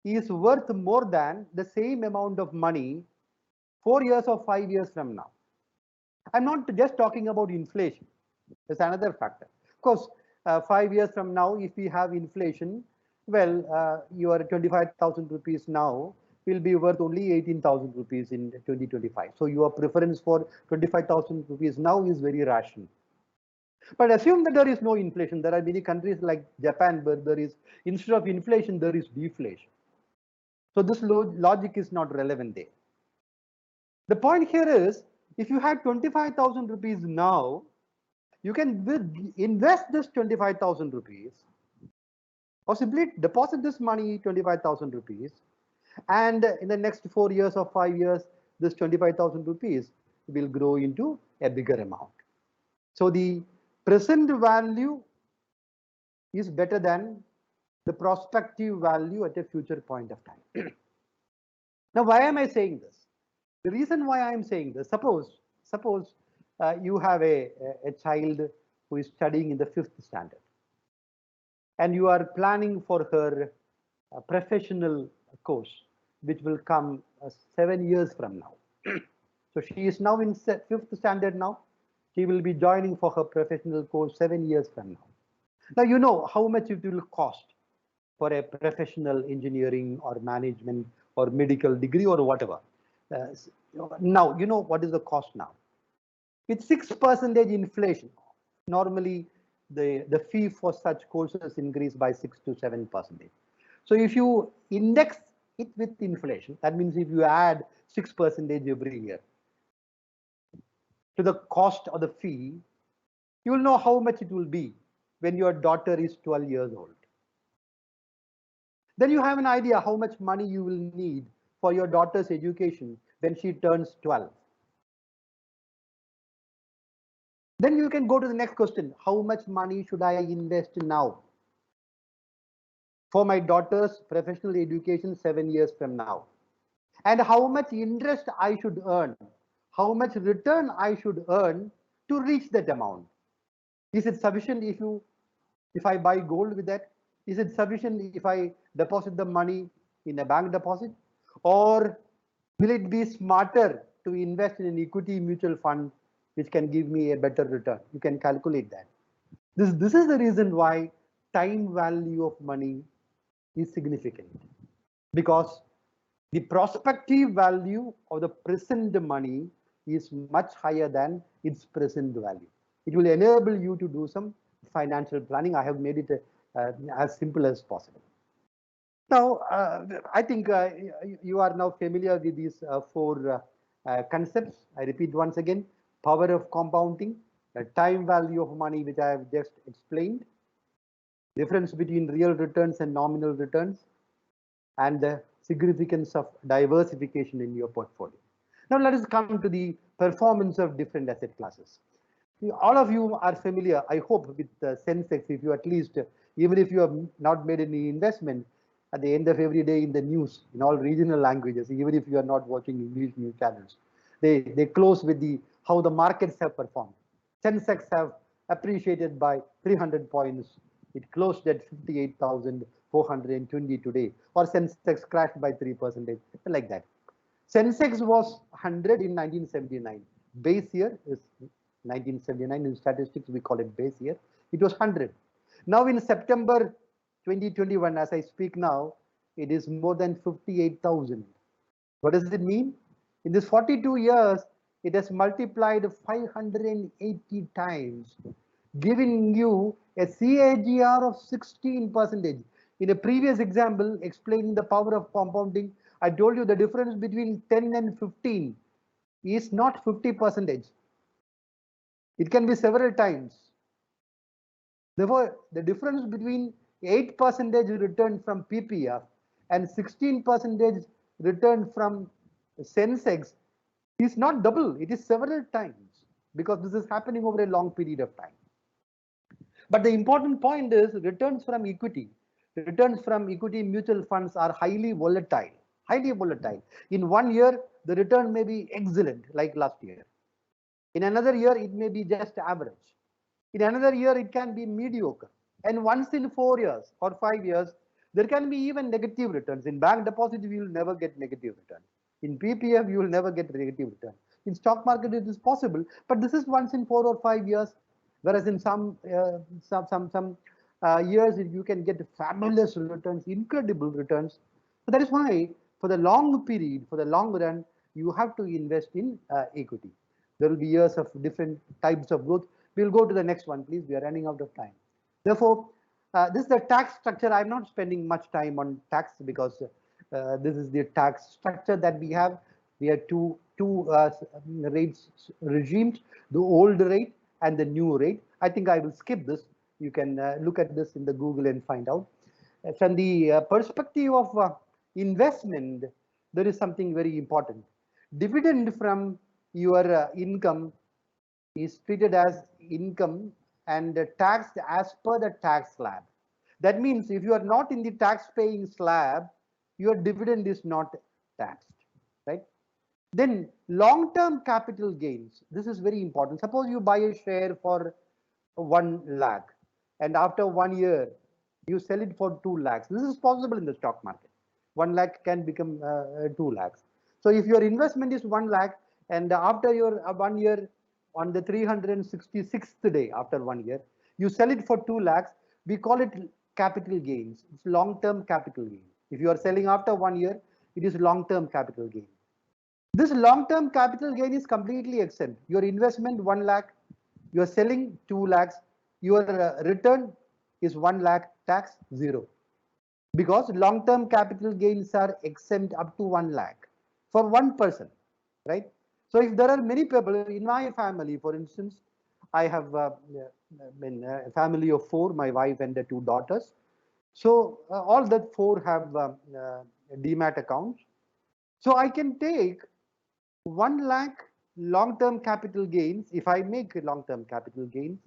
S2: is worth more than the same amount of money 4 years or 5 years from now. I'm not just talking about inflation. There's another factor. Of course, 5 years from now, if we have inflation, well, your 25,000 rupees now will be worth only 18,000 rupees in 2025. So your preference for 25,000 rupees now is very rational. But assume that there is no inflation. There are many countries like Japan where there is, instead of inflation, there is deflation. So this logic is not relevant there. The point here is, if you have 25,000 rupees now, you can invest this 25,000 rupees or simply deposit this money, 25,000 rupees, and in the next 4 years or 5 years, this 25,000 rupees will grow into a bigger amount. So the present value is better than the prospective value at a future point of time. Now, why am I saying this? The reason why I am saying this, suppose you have a child who is studying in the 5th standard, and you are planning for her professional course, which will come 7 years from now. So she is now in 5th standard now. She will be joining for her professional course 7 years from now. Now, you know how much it will cost for a professional engineering or management or medical degree or whatever. Now, you know what is the cost now? With 6% inflation, normally the fee for such courses increase by 6 to 7%. So if you index it with inflation, that means if you add 6% every year to the cost of the fee, you will know how much it will be when your daughter is 12 years old. Then you have an idea how much money you will need for your daughter's education when she turns 12. Then you can go to the next question. How much money should I invest now for my daughter's professional education 7 years from now? And how much interest I should earn? How much return I should earn to reach that amount? Is it sufficient if I buy gold with that? Is it sufficient if I deposit the money in a bank deposit? Or will it be smarter to invest in an equity mutual fund which can give me a better return. You can calculate that. This is the reason why time value of money is significant, because the prospective value of the present money is much higher than its present value. It will enable you to do some financial planning. I have made it as simple as possible. Now, I think you are now familiar with these four concepts. I repeat once again: power of compounding, the time value of money, which I have just explained, difference between real returns and nominal returns, and the significance of diversification in your portfolio. Now let us come to the performance of different asset classes. All of you are familiar, I hope, with Sensex. If you at least, even if you have not made any investment, at the end of every day in the news, in all regional languages, even if you are not watching English news channels, they close with the how the markets have performed. Sensex have appreciated by 300 points. It closed at 58,420 today, or Sensex crashed by 3%, like that. Sensex was 100 in 1979. Base year is 1979. In statistics, we call it base year. It was 100. Now in September 2021, as I speak now, it is more than 58,000. What does it mean? In this 42 years, it has multiplied 580 times, giving you a CAGR of 16%. In a previous example, explaining the power of compounding, I told you the difference between 10 and 15 is not 50%. It can be several times. Therefore, the difference between 8% return from PPF and 16% return from Sensex is not double, it is several times, because this is happening over a long period of time. But the important point is returns from equity. Returns from equity mutual funds are highly volatile. Highly volatile. In 1 year, the return may be excellent, like last year. In another year, it may be just average. In another year, it can be mediocre. And once in 4 years or 5 years, there can be even negative returns. In bank deposit, you will never get negative return. In PPF, you will never get negative return. In stock market, it is possible, but this is once in 4 or 5 years. Whereas in some years, you can get fabulous returns, incredible returns. So that is why, for the long period, for the long run, you have to invest in equity. There will be years of different types of growth. We'll go to the next one, please. We are running out of time. Therefore, this is the tax structure. I'm not spending much time on tax because this is the tax structure that we have. We have two rates regimes, the old rate and the new rate. I think I will skip this. You can look at this in the Google and find out. From the perspective of investment, there is something very important. Dividend from your income is treated as income and taxed as per the tax slab. That means if you are not in the tax paying slab, your dividend is not taxed, right? Then long-term capital gains. This is very important. Suppose you buy a share for 1 lakh and after 1 year, you sell it for 2 lakhs. This is possible in the stock market. 1 lakh can become 2 lakhs. So if your investment is 1 lakh and after your 1 year, on the 366th day after 1 year, you sell it for 2 lakhs, we call it capital gains. It's long-term capital gain. If you are selling after 1 year, it is long-term capital gain. This long-term capital gain is completely exempt. Your investment 1 lakh, you are selling 2 lakhs, your return is 1 lakh, tax 0. Because long-term capital gains are exempt up to 1 lakh for one person, right? So if there are many people in my family, for instance, I have a family of 4, my wife and the 2 daughters. So all that 4 have demat accounts. So I can take 1 lakh long-term capital gains. If I make long-term capital gains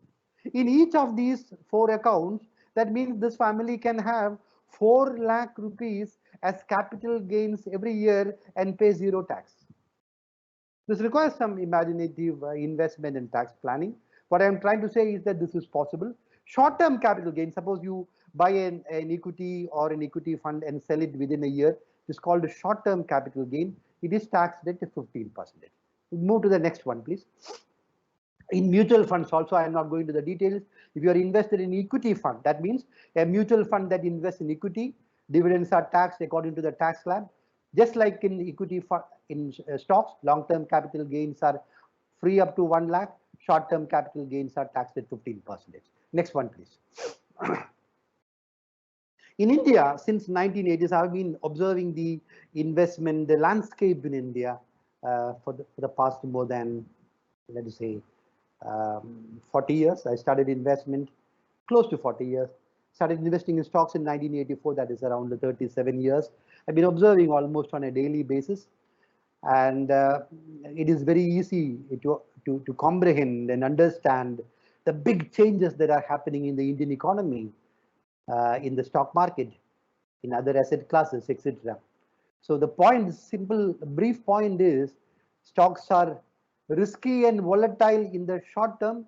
S2: in each of these 4 accounts, that means this family can have 4 lakh rupees as capital gains every year and pay 0 tax. This requires some imaginative investment and tax planning. What I'm trying to say is that this is possible. Short-term capital gain, suppose you buy an equity or an equity fund and sell it within a year, it's called a short-term capital gain. It is taxed at 15%. Move to the next one, please. In mutual funds also, I am not going to the details. If you are invested in equity fund, that means a mutual fund that invests in equity, dividends are taxed according to the tax slab. Just like in equity fund, in stocks, long-term capital gains are free up to 1 lakh, short-term capital gains are taxed at 15%. Next one, please. In India, since 1980s, I've been observing the investment, the landscape in India for the past more than, let us say, 40 years. I started investment close to 40 years. Started investing in stocks in 1984, that is around 37 years. I've been observing almost on a daily basis. And it is very easy to comprehend and understand the big changes that are happening in the Indian economy, in the stock market, in other asset classes, etc. So the point, simple, brief point is, stocks are risky and volatile in the short term,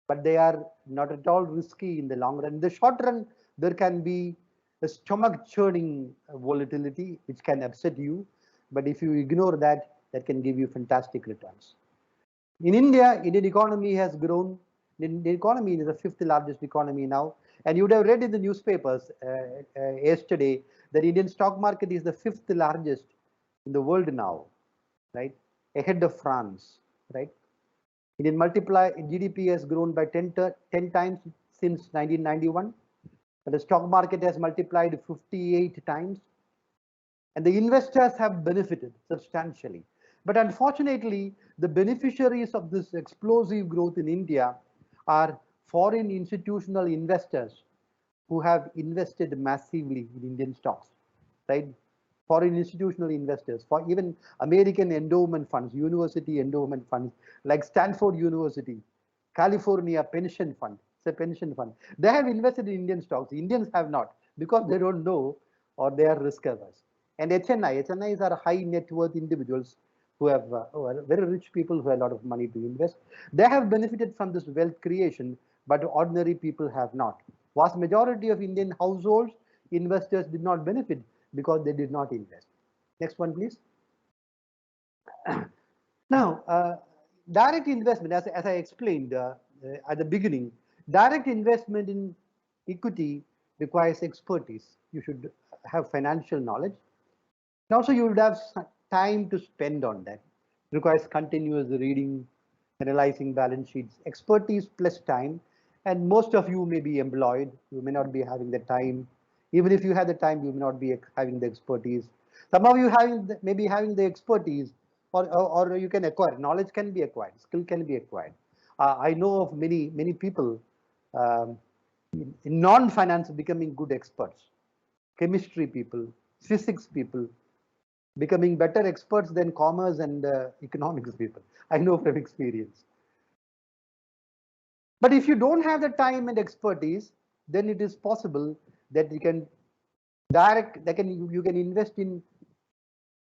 S2: but they are not at all risky in the long run. In the short run, there can be a stomach churning volatility which can upset you, but if you ignore that, that can give you fantastic returns. In India, Indian economy has grown. The economy is the 5th largest economy now, and you would have read in the newspapers yesterday that Indian stock market is the 5th largest in the world now, right? Ahead of France, right? Indian GDP has grown by 10 times since 1991, and the stock market has multiplied 58 times, and the investors have benefited substantially. But unfortunately, the beneficiaries of this explosive growth in India are foreign institutional investors who have invested massively in Indian stocks, right? Foreign institutional investors, for even American endowment funds, university endowment funds, like Stanford University, California Pension Fund, it's a pension fund. They have invested in Indian stocks. Indians have not, because they don't know or they are risk averse. And HNIs are high net worth individuals who are very rich people who have a lot of money to invest. They have benefited from this wealth creation, but ordinary people have not. Vast majority of Indian households, investors did not benefit because they did not invest. Next one, please. Now, direct investment, as I explained at the beginning, direct investment in equity requires expertise. You should have financial knowledge. And also, you would have time to spend on that. It requires continuous reading, analyzing balance sheets, expertise plus time. And most of you may be employed. You may not be having the time. Even if you have the time, you may not be having the expertise. Some of you may be having the expertise, or you can acquire. Knowledge can be acquired. Skill can be acquired. I know of many people in non-finance becoming good experts. Chemistry people, physics people, becoming better experts than commerce and economics people. I know from experience. But if you don't have the time and expertise, then it is possible that you can invest in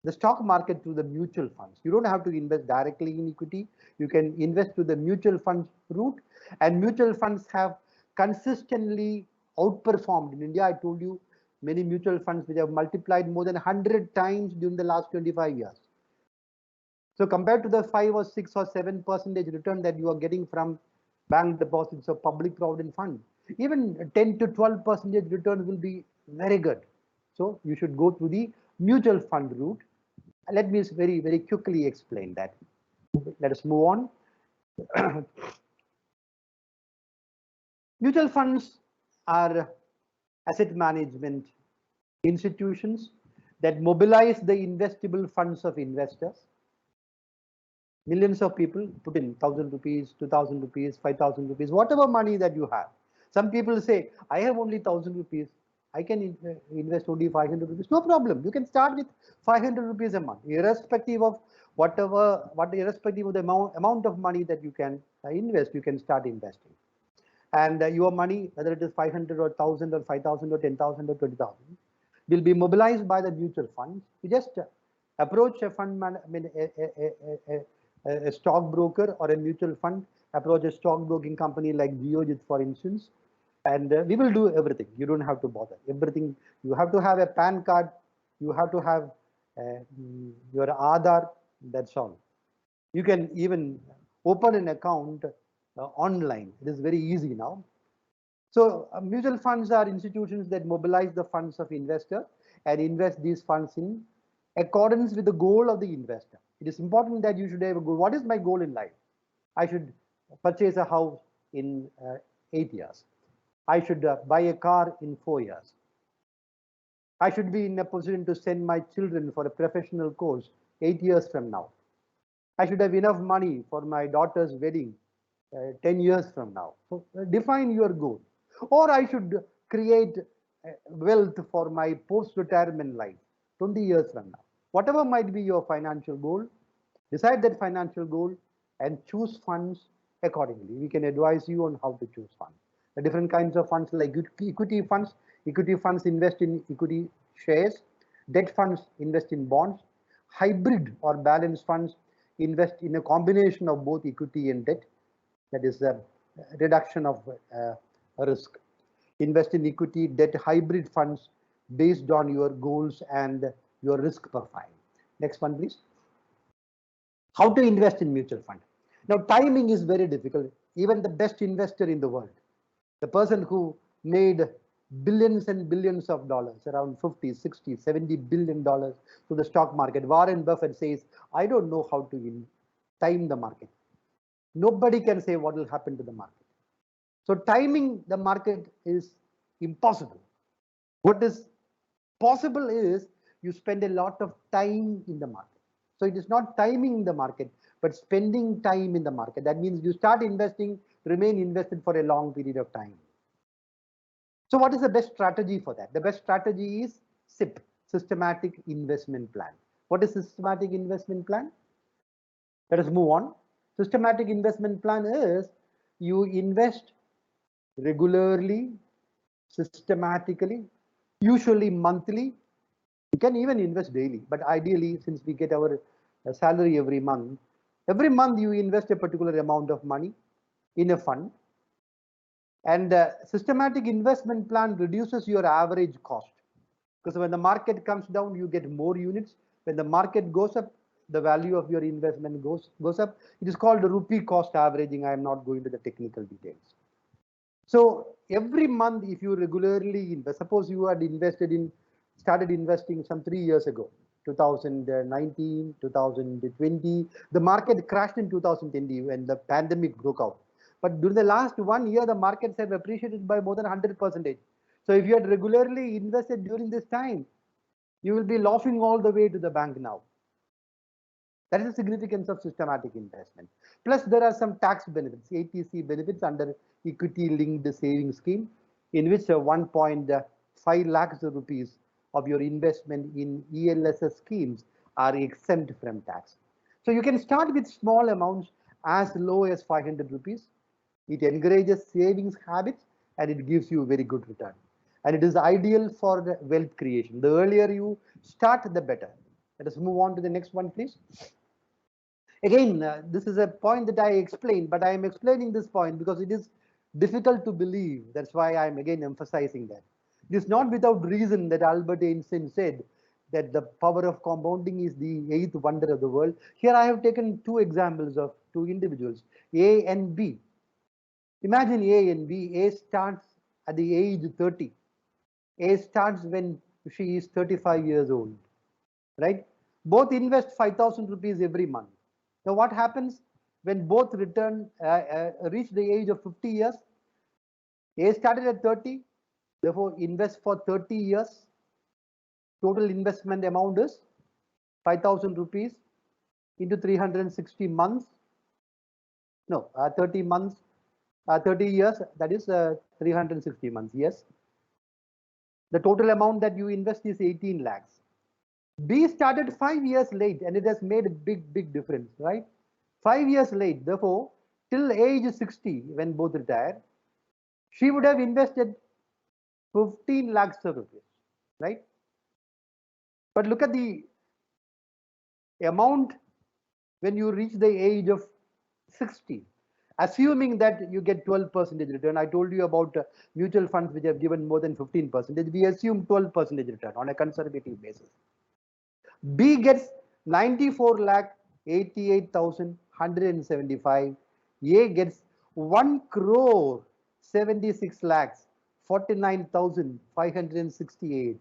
S2: the stock market through the mutual funds. You don't have to invest directly in equity. You can invest through the mutual funds route, and mutual funds have consistently outperformed. In India, I told you, many mutual funds which have multiplied more than 100 times during the last 25 years. So compared to the 5 or 6 or 7% return that you are getting from bank deposits or public provident fund, even 10 to 12% return will be very good. So you should go through the mutual fund route. Let me very quickly explain that. Let us move on. Mutual funds are asset management institutions that mobilize the investable funds of investors. Millions of people put in 1,000 rupees, 2,000 rupees, 5,000 rupees, whatever money that you have. Some people say, I have only 1,000 rupees. I can invest only 500 rupees. No problem. You can start with 500 rupees a month, irrespective of irrespective of the amount of money that you can invest, you can start investing. And your money, whether it is 500 or 1,000 or 5,000 or 10,000 or 20,000, will be mobilized by the mutual funds. You just approach a fund a stockbroker or a mutual fund, approach a stockbroking company like Geojit, for instance, and we will do everything. You don't have to bother. Everything, you have to have a PAN card, you have to have your Aadhaar, that's all. You can even open an account online. It is very easy now. So mutual funds are institutions that mobilize the funds of investor and invest these funds in accordance with the goal of the investor. It is important that you should have a goal. What is my goal in life? I should purchase a house in 8 years. I should buy a car in 4 years. I should be in a position to send my children for a professional course 8 years from now. I should have enough money for my daughter's wedding 10 years from now. So define your goal. Or I should create wealth for my post-retirement life 20 years from now. Whatever might be your financial goal, decide that financial goal and choose funds accordingly. We can advise you on how to choose funds. The different kinds of funds like equity funds. Equity funds invest in equity shares. Debt funds invest in bonds. Hybrid or balanced funds invest in a combination of both equity and debt. That is a reduction of risk. Invest in equity, debt, hybrid funds based on your goals and your risk profile. Next one, please. How to invest in mutual fund. Now, timing is very difficult. Even the best investor in the world, the person who made billions and billions of dollars, around 50, 60, 70 billion dollars to the stock market, Warren Buffett says, I don't know how to time the market. Nobody can say what will happen to the market. So timing the market is impossible. What is possible is you spend a lot of time in the market. So it is not timing the market, but spending time in the market. That means you start investing, remain invested for a long period of time. So what is the best strategy for that? The best strategy is SIP, Systematic Investment Plan. What is Systematic Investment Plan? Let us move on. Systematic Investment Plan is you invest regularly, systematically, usually monthly. You can even invest daily, but ideally, since we get our salary every month you invest a particular amount of money in a fund. And systematic investment plan reduces your average cost, because when the market comes down, you get more units. When the market goes up, the value of your investment goes up. It is called rupee cost averaging. I am not going to the technical details. So every month, if you regularly invest, suppose you had started investing some 3 years ago, 2019, 2020, the market crashed in 2020 when the pandemic broke out. But during the last 1 year, the markets have appreciated by more than 100%. So if you had regularly invested during this time, you will be laughing all the way to the bank now. That is the significance of systematic investment. Plus, there are some tax benefits, ATC benefits under equity linked savings scheme, in which 1.5 lakhs of rupees of your investment in ELSS schemes are exempt from tax. So you can start with small amounts as low as 500 rupees. It encourages savings habits and it gives you a very good return. And it is ideal for wealth creation. The earlier you start, the better. Let us move on to the next one, please. Again, this is a point that I explained, but I am explaining this point because it is difficult to believe. That's why I'm again emphasizing that. It is not without reason that Albert Einstein said that the power of compounding is the 8th wonder of the world. Here I have taken two examples of two individuals, A and B. Imagine A and B. A starts at the age 30. A starts when she is 35 years old, right? Both invest 5,000 rupees every month. Now what happens when both reach the age of 50 years? A started at 30, therefore invest for 30 years. Total investment amount is 5,000 rupees into 360 months. No, 30 months, 30 years, that is 360 months, yes. The total amount that you invest is 18 lakhs. B started 5 years late and it has made a big difference, right? 5 years late, therefore, till age 60, when both retire, she would have invested 15 lakhs of rupees, right? But look at the amount when you reach the age of 60, assuming that you get 12% return. I told you about mutual funds which have given more than 15%. We assume 12% return on a conservative basis. B gets 94 lakh 88,175. A gets 1 crore 76 lakhs 49,568.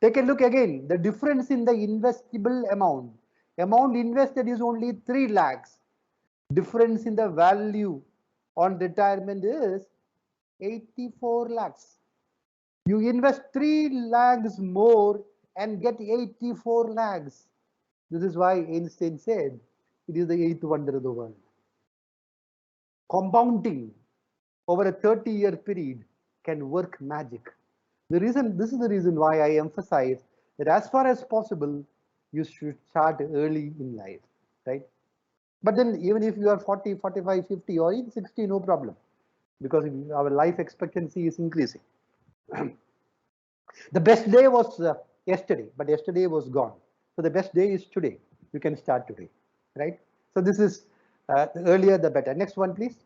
S2: Take a look again. The difference in the investable amount. Amount invested is only 3 lakhs. Difference in the value on retirement is 84 lakhs. You invest 3 lakhs more and get 84 lakhs. This is why Einstein said it is the eighth wonder of the world. Compounding over a 30-year period can work magic. This is the reason why I emphasize that as far as possible, you should start early in life, right? But then even if you are 40, 45, 50 or even 60, no problem, because our life expectancy is increasing. The best day was yesterday, but yesterday was gone. So the best day is today. You can start today, right? So this is the earlier the better. Next one, please.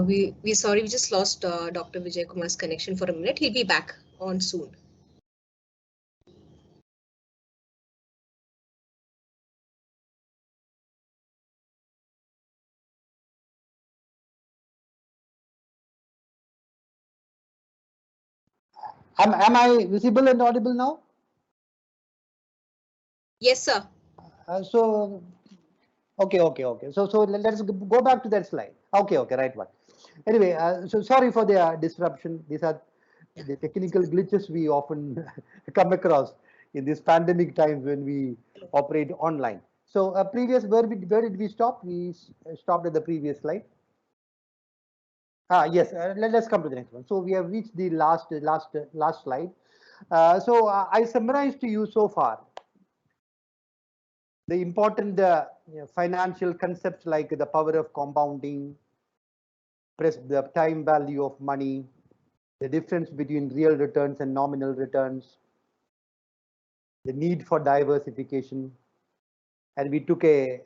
S1: We sorry, we just lost Dr. Vijay Kumar's connection for a minute. He'll be back on soon.
S2: Am I visible and audible now?
S1: Yes, sir.
S2: So okay. So let's go back to that slide. Okay, right one. Anyway, so sorry for the disruption. These are the technical glitches we often come across in this pandemic times when we operate online. So previous where did we stop? We stopped at the previous slide. Yes, let's come to the next one. So we have reached the last slide. So I summarized to you so far the important financial concepts like the power of compounding, the time value of money, the difference between real returns and nominal returns, the need for diversification, and we took a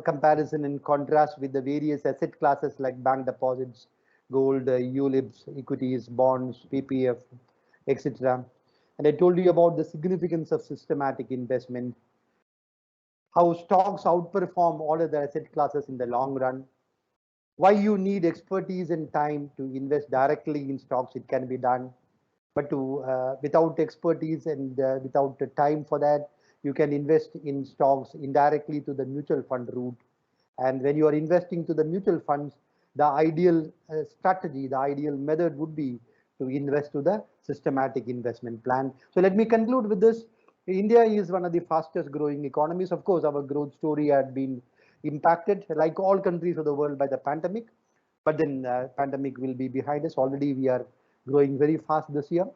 S2: comparison and contrast with the various asset classes like bank deposits, gold, ULIPs, equities, bonds, PPF, etc. And I told you about the significance of systematic investment, how stocks outperform all other asset classes in the long run, why you need expertise and time to invest directly in stocks. It can be done, but without expertise and without the time for that, you can invest in stocks indirectly to the mutual fund route. And when you are investing to the mutual funds, the ideal strategy, the ideal method would be to invest to the systematic investment plan. So let me conclude with this. India is one of the fastest growing economies. Of course, our growth story had been impacted, like all countries of the world, by the pandemic. But then pandemic will be behind us. Already we are growing very fast this year.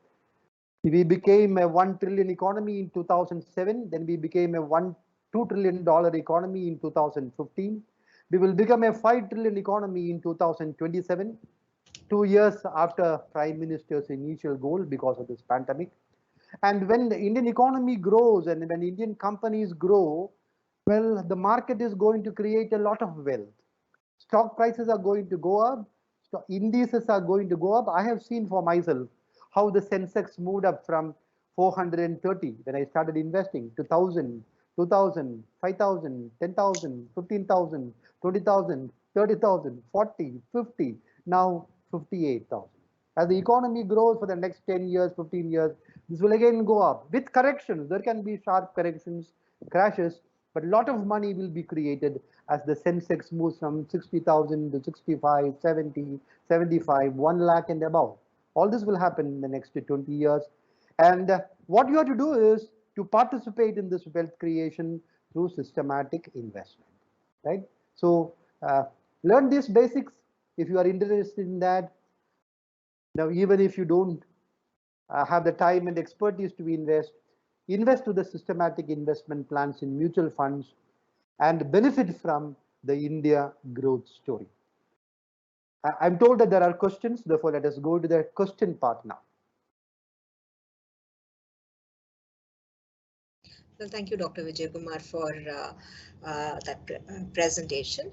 S2: We became a $1 trillion economy in 2007. Then we became a $2 trillion economy in 2015. We will become a $5 trillion economy in 2027, 2 years after Prime Minister's initial goal because of this pandemic. And when the Indian economy grows and when Indian companies grow, well, the market is going to create a lot of wealth. Stock prices are going to go up, indices are going to go up. I have seen for myself how the Sensex moved up from 430 when I started investing to 1000, 2000, 5000, 10,000, 15,000, 20,000, 30,000, 40, 50, now 58,000. As the economy grows for the next 10 years, 15 years, this will again go up with corrections. There can be sharp corrections, crashes, but a lot of money will be created as the Sensex moves from 60,000 to 65, 70, 75, 1 lakh and above. All this will happen in the next 20 years. And what you have to do is to participate in this wealth creation through systematic investment, right? So learn these basics if you are interested in that. Now, even if you don't have the time and expertise to invest to the systematic investment plans in mutual funds and benefit from the India growth story. I'm told that there are questions, therefore let us go to the question part now.
S1: Well, thank you, Dr. Vijay Kumar, for that presentation.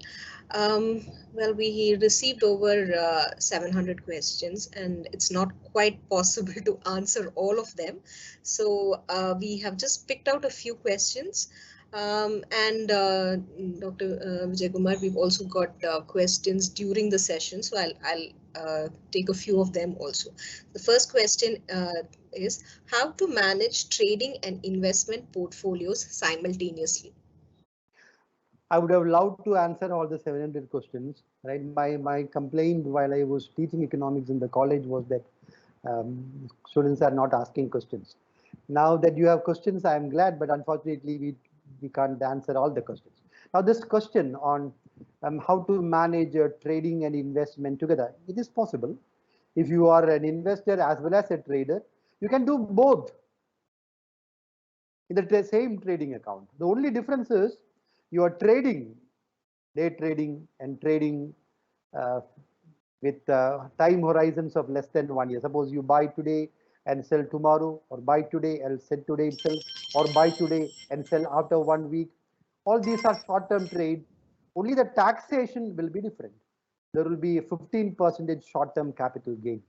S1: Well, we received over 700 questions, and it's not quite possible to answer all of them. So we have just picked out a few questions. And Dr. Vijay Kumar, we've also got questions during the session, so I'll take a few of them also. The first question is how to manage trading and investment portfolios simultaneously.
S2: I would have loved to answer all the 700 questions, right? My complaint while I was teaching economics in the college was that students are not asking questions. Now that you have questions, I am glad, but unfortunately we can't answer all the questions. Now this question on how to manage trading and investment together, it is possible. If you are an investor as well as a trader, you can do both in the same trading account. The only difference is you are trading, day trading and trading with time horizons of less than 1 year. Suppose you buy today and sell tomorrow, or buy today and sell today itself, or buy today and sell after 1 week. All these are short-term trades. Only the taxation will be different. There will be a 15% short-term capital gain.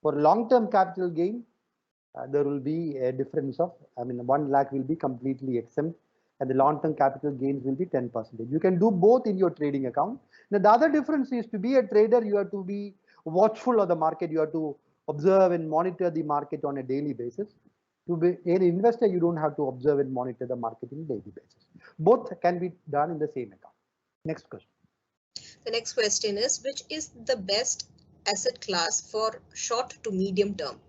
S2: For long-term capital gain, there will be a difference of, 1 lakh will be completely exempt, and the long-term capital gains will be 10%. You can do both in your trading account. Now, the other difference is to be a trader, you have to be watchful of the market. You have to observe and monitor the market on a daily basis. To be an investor, you don't have to observe and monitor the market on a daily basis. Both can be done in the same account. Next question.
S1: The next question is, which is the best asset class for short to medium term?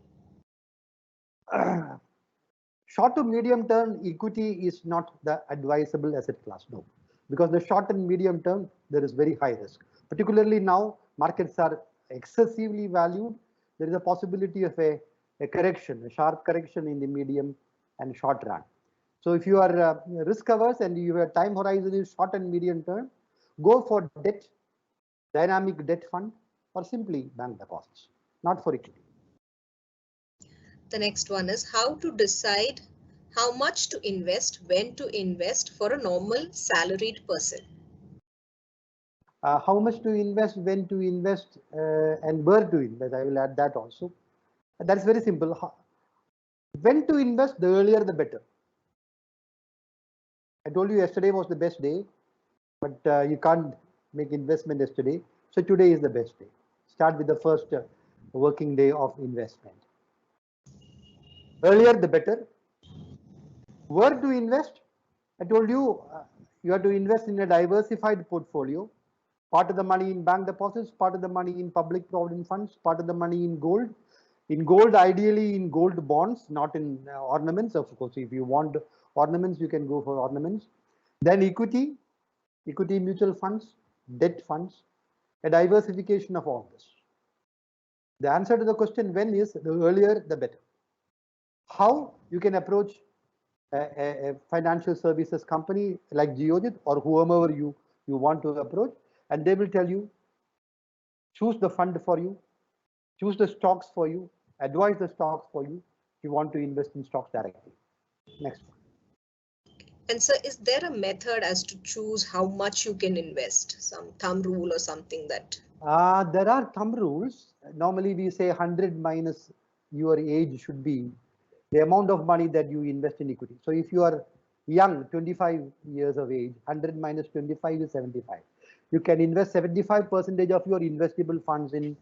S2: Short to medium term equity is not the advisable asset class, no, because the short and medium term there is very high risk. Particularly now, markets are excessively valued. There is a possibility of a correction, a sharp correction in the medium and short run. So if you are risk averse and your time horizon is short and medium term, go for debt, dynamic debt fund, or simply bank deposits, not for equity.
S1: The next one is how to decide how much to invest, when to invest for a normal salaried person.
S2: How much to invest, when to invest, and where to invest. I will add that also. That's very simple. When to invest, the earlier the better. I told you yesterday was the best day, but you can't make investment yesterday. So today is the best day. Start with the first working day of investment. Earlier, the better. Where to invest? I told you, you have to invest in a diversified portfolio. Part of the money in bank deposits, part of the money in public provident funds, part of the money in gold. In gold, ideally in gold bonds, not in ornaments. Of course, if you want ornaments, you can go for ornaments. Then equity mutual funds, debt funds, a diversification of all this. The answer to the question when is the earlier, the better. How you can approach a financial services company like Geojit or whomever you want to approach, and they will tell you, choose the fund for you, choose the stocks for you, advise the stocks for you if you want to invest in stocks directly. Next one.
S1: And so is there a method as to choose how much you can invest? Some thumb rule or something that?
S2: There are thumb rules. Normally we say 100 minus your age should be the amount of money that you invest in equity. So if you are young, 25 years of age, 100 minus 25 is 75. You can invest 75% of your investable funds in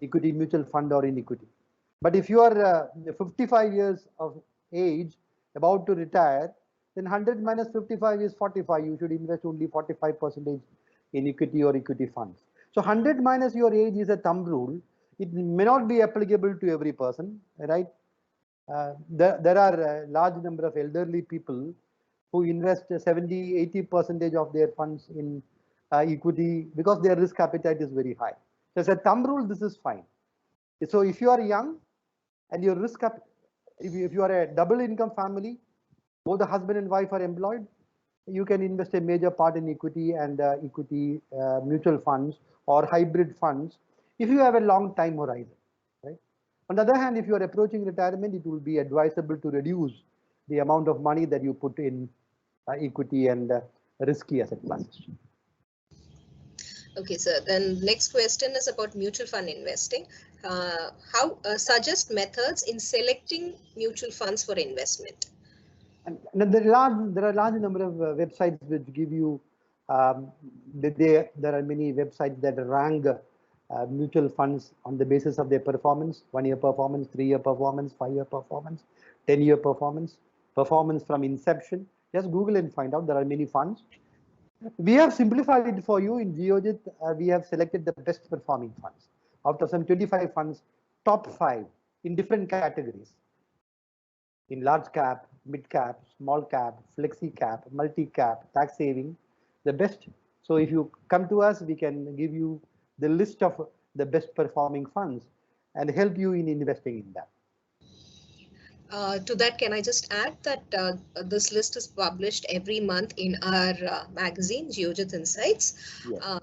S2: equity mutual fund or in equity. But if you are 55 years of age, about to retire, then 100 minus 55 is 45. You should invest only 45% in equity or equity funds. So 100 minus your age is a thumb rule. It may not be applicable to every person, right? There are a large number of elderly people who invest 70-80% of their funds in equity because their risk appetite is very high. So as a thumb rule, this is fine. So if you are young and your risk up, if you are a double income family, both the husband and wife are employed, you can invest a major part in equity and equity mutual funds or hybrid funds if you have a long time horizon, right? On the other hand, if you are approaching retirement, it will be advisable to reduce the amount of money that you put in equity and risky asset classes.
S1: Okay, so then next question is about mutual fund investing. How suggest methods in selecting mutual funds for investment?
S2: And there are large number of websites which give you, there are many websites that rank mutual funds on the basis of their performance, 1 year performance, 3 year performance, 5 year performance, 10 year performance, performance from inception. Just Google and find out. There are many funds. We have simplified it for you in Geojit. We have selected the best performing funds. Out of some 25 funds, top 5 in different categories. In large cap, mid cap, small cap, flexi cap, multi cap, tax saving, the best. So if you come to us, we can give you the list of the best performing funds and help you in investing in that.
S1: To that, can I just add that this list is published every month in our magazine, Geojit Insights,
S2: Yes.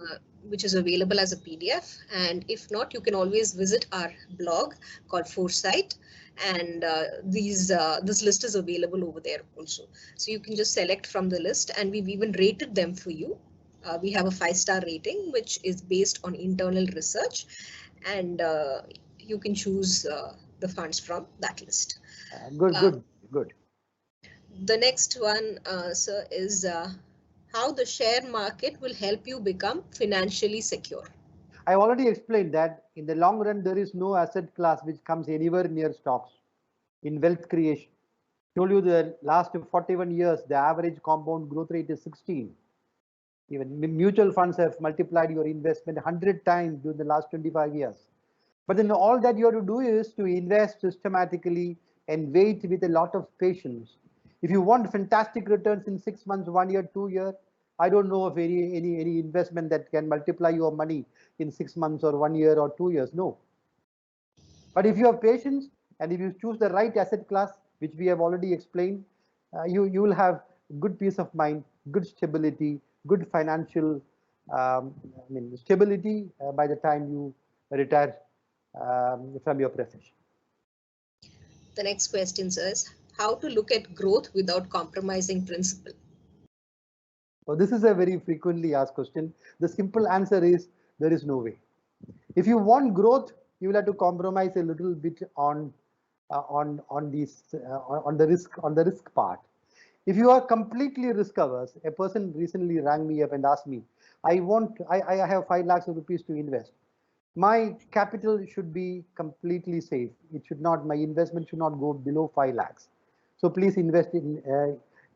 S1: which is available as a PDF. And if not, you can always visit our blog called Foresight. And this list is available over there also. So you can just select from the list, and we've even rated them for you. We have a 5-star rating, which is based on internal research, and you can choose the funds from that list.
S2: Good.
S1: The next one, sir, is how the share market will help you become financially secure.
S2: I already explained that in the long run, there is no asset class which comes anywhere near stocks in wealth creation. Told you the last 41 years, the average compound growth rate is 16. Even mutual funds have multiplied your investment 100 times during the last 25 years. But then all that you have to do is to invest systematically and wait with a lot of patience. If you want fantastic returns in 6 months, 1 year, 2 years, I don't know of any investment that can multiply your money in 6 months or 1 year or 2 years. No. But if you have patience and if you choose the right asset class, which we have already explained, you will have good peace of mind, good stability, good financial stability by the time you retire from your profession.
S1: The next question is how to look at growth without compromising principle.
S2: So this is a very frequently asked question. The simple answer is there is no way. If you want growth, you will have to compromise a little bit on the risk part. If you are completely risk averse, a person recently rang me up and asked me, I have 5 lakhs of rupees to invest. my capital should be completely safe. It should not, my investment should not go below 5 lakhs. So please invest in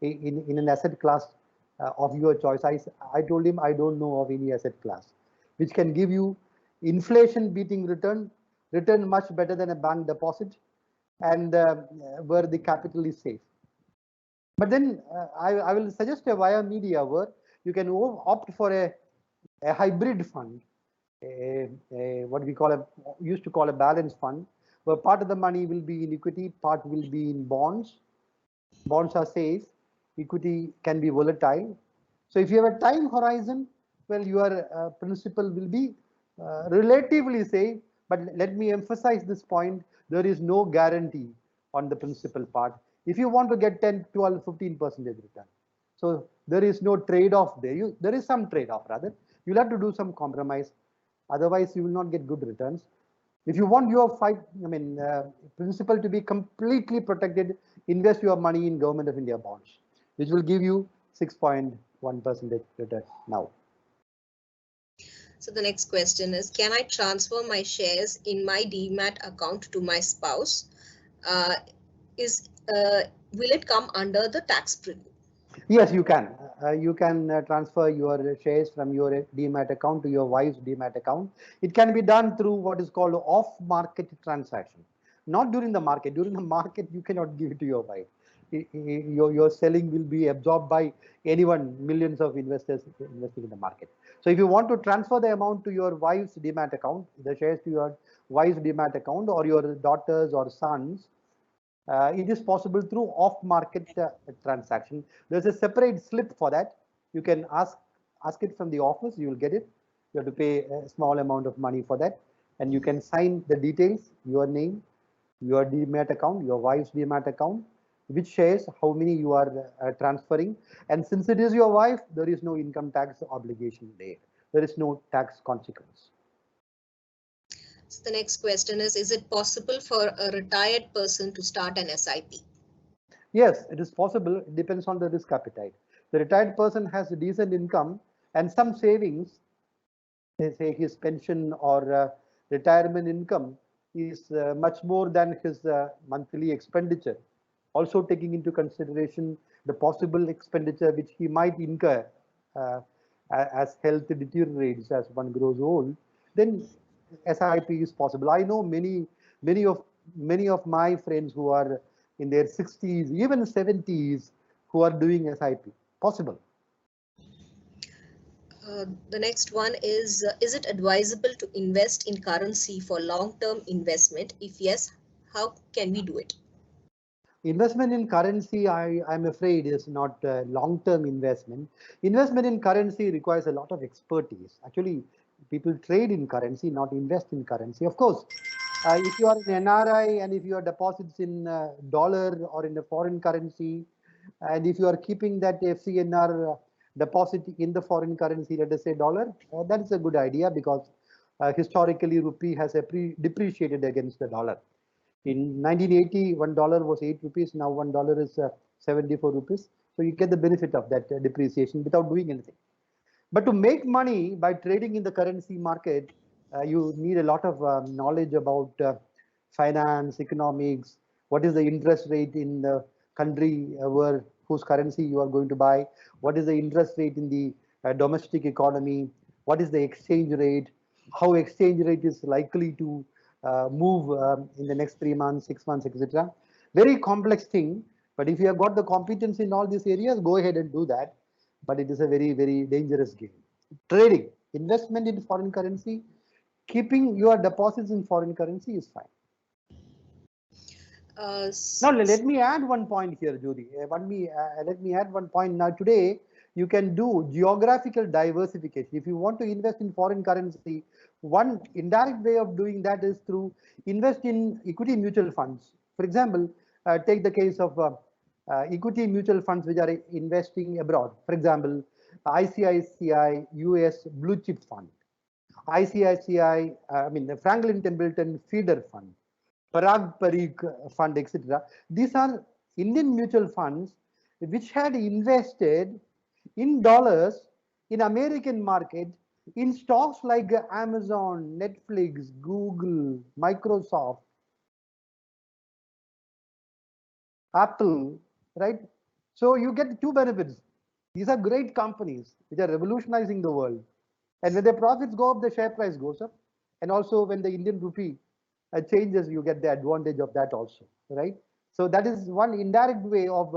S2: an asset class of your choice. I told him I don't know of any asset class which can give you inflation beating return much better than a bank deposit, and where the capital is safe. But then I will suggest a via media where you can opt for a hybrid fund, what we call used to call a balance fund, where part of the money will be in equity, part will be in bonds. Bonds are safe, equity can be volatile. So if you have a time horizon, well, your principal will be relatively safe. But let me emphasize this point: there is no guarantee on the principal part. If you want to get 10, 12, 15% return, so there is no trade-off there. There is some trade-off rather. You'll have to do some compromise. Otherwise, you will not get good returns. If you want your principal to be completely protected, invest your money in Government of India bonds, which will give you 6.1% return now.
S1: So the next question is, can I transfer my shares in my DMAT account to my spouse? Will it come under the tax preview?
S2: Yes, you can. You can transfer your shares from your DMAT account to your wife's DMAT account. It can be done through what is called off-market transaction. Not during the market. During the market, you cannot give it to your wife. Your selling will be absorbed by anyone, millions of investors investing in the market. So if you want to transfer the amount to your wife's DMAT account, the shares to your wife's DMAT account, or your daughters or sons, it is possible through off-market transaction. There's a separate slip for that. You can ask it from the office. You will get it. You have to pay a small amount of money for that, and you can sign the details: your name, your DMAT account, your wife's DMAT account, which shares, how many you are transferring. And since it is your wife, there is no income tax obligation there. There is no tax consequence.
S1: So the next question is it possible for a retired person to start an SIP?
S2: Yes, it is possible. It depends on the risk appetite. The retired person has a decent income and some savings, say his pension or retirement income is much more than his monthly expenditure. Also taking into consideration the possible expenditure which he might incur uh, as health deteriorates as one grows old, then SIP is possible. I know many of my friends who are in their 60s, even 70s, who are doing SIP. Possible.
S1: The next one is it advisable to invest in currency for long-term investment? If yes, how can we do it?
S2: Investment in currency, I'm afraid, is not long-term investment. Investment in currency requires a lot of expertise. Actually, people trade in currency, not invest in currency. Of course, if you are an NRI and if your deposits in dollar or in a foreign currency, and if you are keeping that FCNR deposit in the foreign currency, let us say dollar, that is a good idea because historically rupee has depreciated against the dollar. In 1980, $1 was 8 rupees. Now $1 is 74 rupees. So you get the benefit of that depreciation without doing anything. But to make money by trading in the currency market, you need a lot of knowledge about finance, economics, what is the interest rate in the country whose currency you are going to buy, what is the interest rate in the domestic economy, what is the exchange rate, how exchange rate is likely to move in the next 3 months, 6 months, etc. Very complex thing. But if you have got the competence in all these areas, go ahead and do that. But it is a very, very dangerous game. Trading, investment in foreign currency, keeping your deposits in foreign currency is fine. Now, let me add one point here, Judy. Let me add one point. Now, today, you can do geographical diversification. If you want to invest in foreign currency, one indirect way of doing that is through invest in equity mutual funds. For example, take the case of equity mutual funds which are investing abroad. For example, ICICI US Blue Chip Fund, ICICI, the Franklin Templeton Feeder Fund, Parag Parikh Fund, etc. These are Indian mutual funds which had invested in dollars in American market In stocks like Amazon, Netflix, Google, Microsoft, Apple, right? So you get two benefits. These are great companies which are revolutionizing the world. And when their profits go up, the share price goes up. And also when the Indian rupee changes, you get the advantage of that also, right? So that is one indirect way of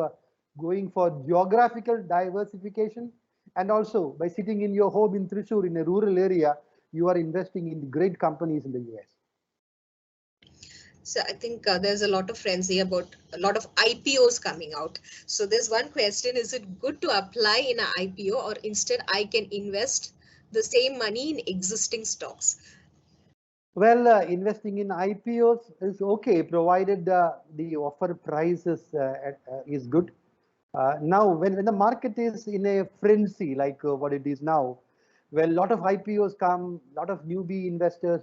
S2: going for geographical diversification. And also by sitting in your home in Thrissur in a rural area, you are investing in great companies in the US.
S1: So I think there's a lot of frenzy about a lot of IPOs coming out. So there's one question: is it good to apply in an IPO, or instead I can invest the same money in existing stocks?
S2: Well, investing in IPOs is okay, provided the offer price is good. Now, when the market is in a frenzy like what it is now, well, a lot of IPOs come, a lot of new investors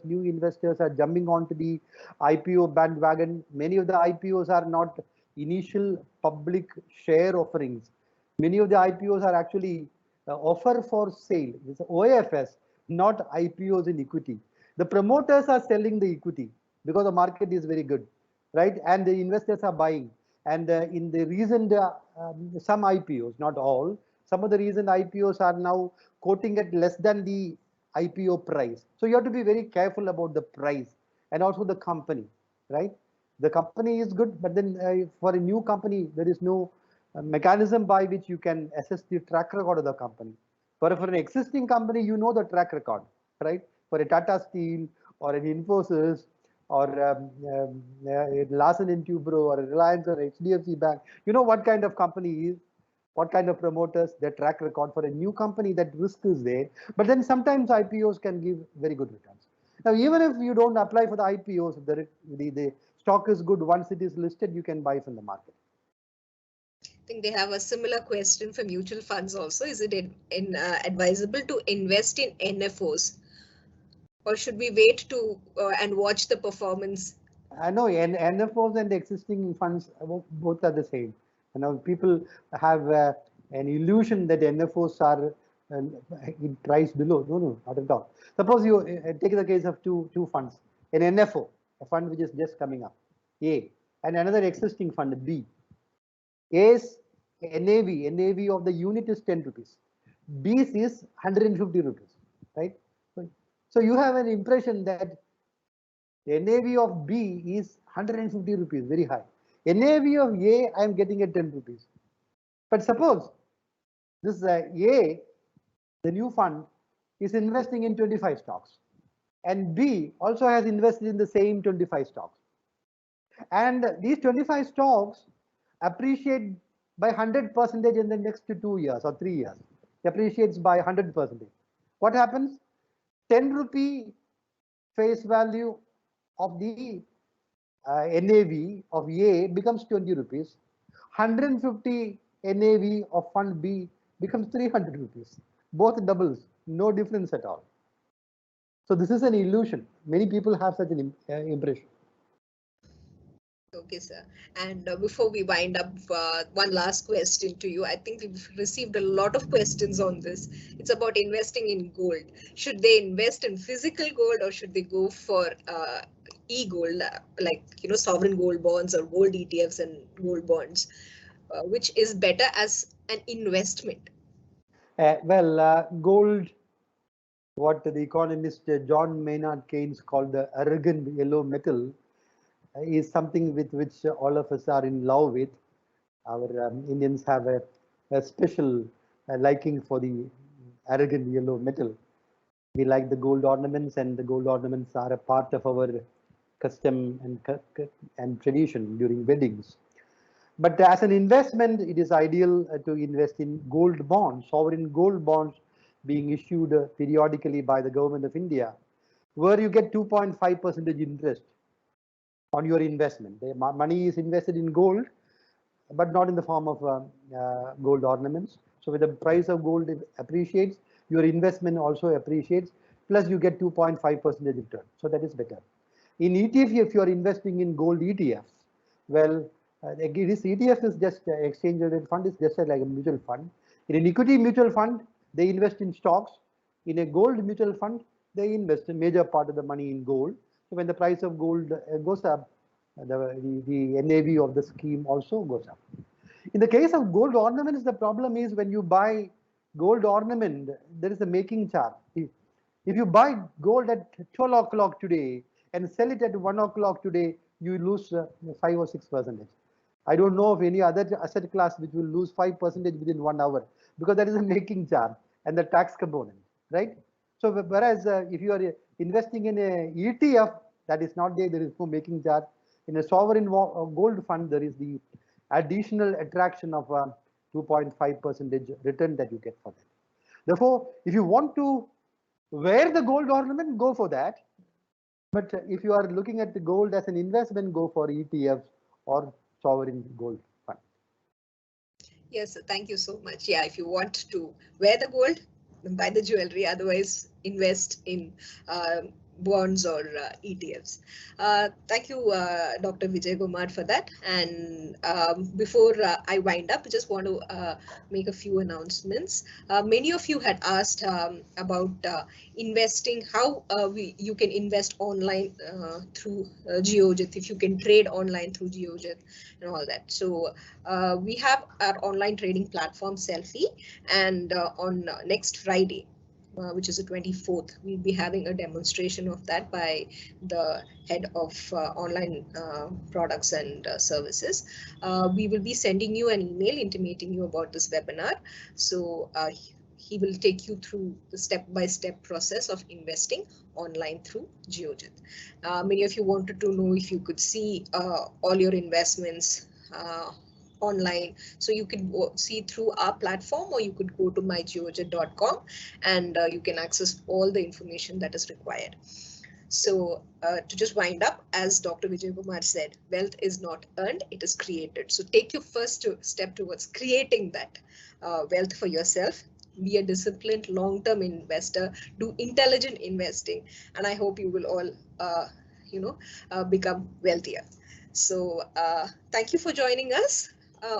S2: are jumping onto the IPO bandwagon. Many of the IPOs are not initial public share offerings. Many of the IPOs are actually offer for sale. It's OFS, not IPOs in equity. The promoters are selling the equity because the market is very good, right? And the investors are buying. And in the recent, some IPOs, not all, some of the recent IPOs are now quoting at less than the IPO price. So you have to be very careful about the price and also the company, right? The company is good, but then for a new company, there is no mechanism by which you can assess the track record of the company. For an existing company, you know the track record, right? For a Tata Steel or an Infosys or Larsen & Toubro or a Reliance or HDFC Bank, you know what kind of company is, what kind of promoters, their track record. For a new company, that risk is there. But then sometimes IPOs can give very good returns. Now, even if you don't apply for the IPOs, the stock is good, once it is listed, you can buy from the market.
S1: I think they have a similar question for mutual funds also. Is it advisable to invest in NFOs, or should we wait to and watch the performance?
S2: I know, and NFOs and existing funds both are the same. You know, people have an illusion that NFOs are in price below. No, no, not at all. Suppose you take the case of two funds, an NFO, a fund which is just coming up, A, and another existing fund, B. A's NAV of the unit is 10 rupees. B's is 150 rupees, right? So you have an impression that the NAV of B is 150 rupees, very high. NAV of A, I am getting at 10 rupees. But suppose this A, the new fund, is investing in 25 stocks, and B also has invested in the same 25 stocks. And these 25 stocks appreciate by 100% in the next 2 years or 3 years. It appreciates by 100%. What happens? 10 rupee face value of the NAV of A becomes 20 rupees. 150 NAV of fund B becomes 300 rupees. Both doubles, no difference at all. So this is an illusion. Many people have such an impression.
S1: Okay, sir. And before we wind up, one last question to you. I think we've received a lot of questions on this. It's about investing in gold. Should they invest in physical gold, or should they go for e-gold, like sovereign gold bonds or gold ETFs and gold bonds? Which is better as an investment?
S2: Gold, what the economist John Maynard Keynes called the arrogant yellow metal, is something with which all of us are in love with. Our Indians have a special liking for the arrogant yellow metal. We like the gold ornaments, and the gold ornaments are a part of our custom and tradition during weddings. But as an investment, it is ideal to invest in gold bonds, sovereign gold bonds being issued periodically by the government of India, where you get 2.5% interest on your investment. The money is invested in gold, but not in the form of gold ornaments. So when the price of gold appreciates, your investment also appreciates, plus you get 2.5% return. So that is better. In ETF, if you are investing in gold ETFs, well, this ETF is just exchange traded fund, is just like a mutual fund. In an equity mutual fund, they invest in stocks. In a gold mutual fund, they invest a major part of the money in gold. So when the price of gold goes up, the NAV of the scheme also goes up. In the case of gold ornaments, the problem is when you buy gold ornament, there is a making charge. If you buy gold at 12 o'clock today and sell it at 1 o'clock today, you lose 5 or 6%. I don't know of any other asset class which will lose 5% within 1 hour, because that is a making charge and the tax component, right? So whereas if you are investing in a ETF, that is not there, there is no making charge. In a sovereign gold fund, there is the additional attraction of 2.5% return that you get for that. Therefore, if you want to wear the gold ornament, go for that. But if you are looking at the gold as an investment, go for ETFs or sovereign gold fund.
S1: Yes, thank you so much. Yeah, if you want to wear the gold, buy the jewelry. Otherwise, invest in bonds or ETFs. Thank you, Dr. Vijay Kumar, for that. And before I wind up, I just want to make a few announcements. Many of you had asked about investing, how you can invest online through GeoJet, if you can trade online through GeoJet and all that. So we have our online trading platform, Selfie, and on next Friday, which is the 24th, we'll be having a demonstration of that by the head of online products and services. We will be sending you an email intimating you about this webinar. So he will take you through the step-by-step process of investing online through GeoJet. Many of you wanted to know if you could see all your investments online, so you can see through our platform, or you could go to mygeojet.com and you can access all the information that is required. So to just wind up, as Dr. Vijay Kumar said, wealth is not earned, it is created. So take your first step towards creating that wealth for yourself. Be a disciplined long-term investor, do intelligent investing, and I hope you will all become wealthier. So thank you for joining us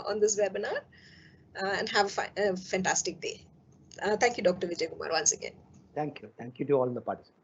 S1: on this webinar, and have a fantastic day. Thank you, Dr. Vijay Kumar, once again.
S2: Thank you. Thank you to all the participants.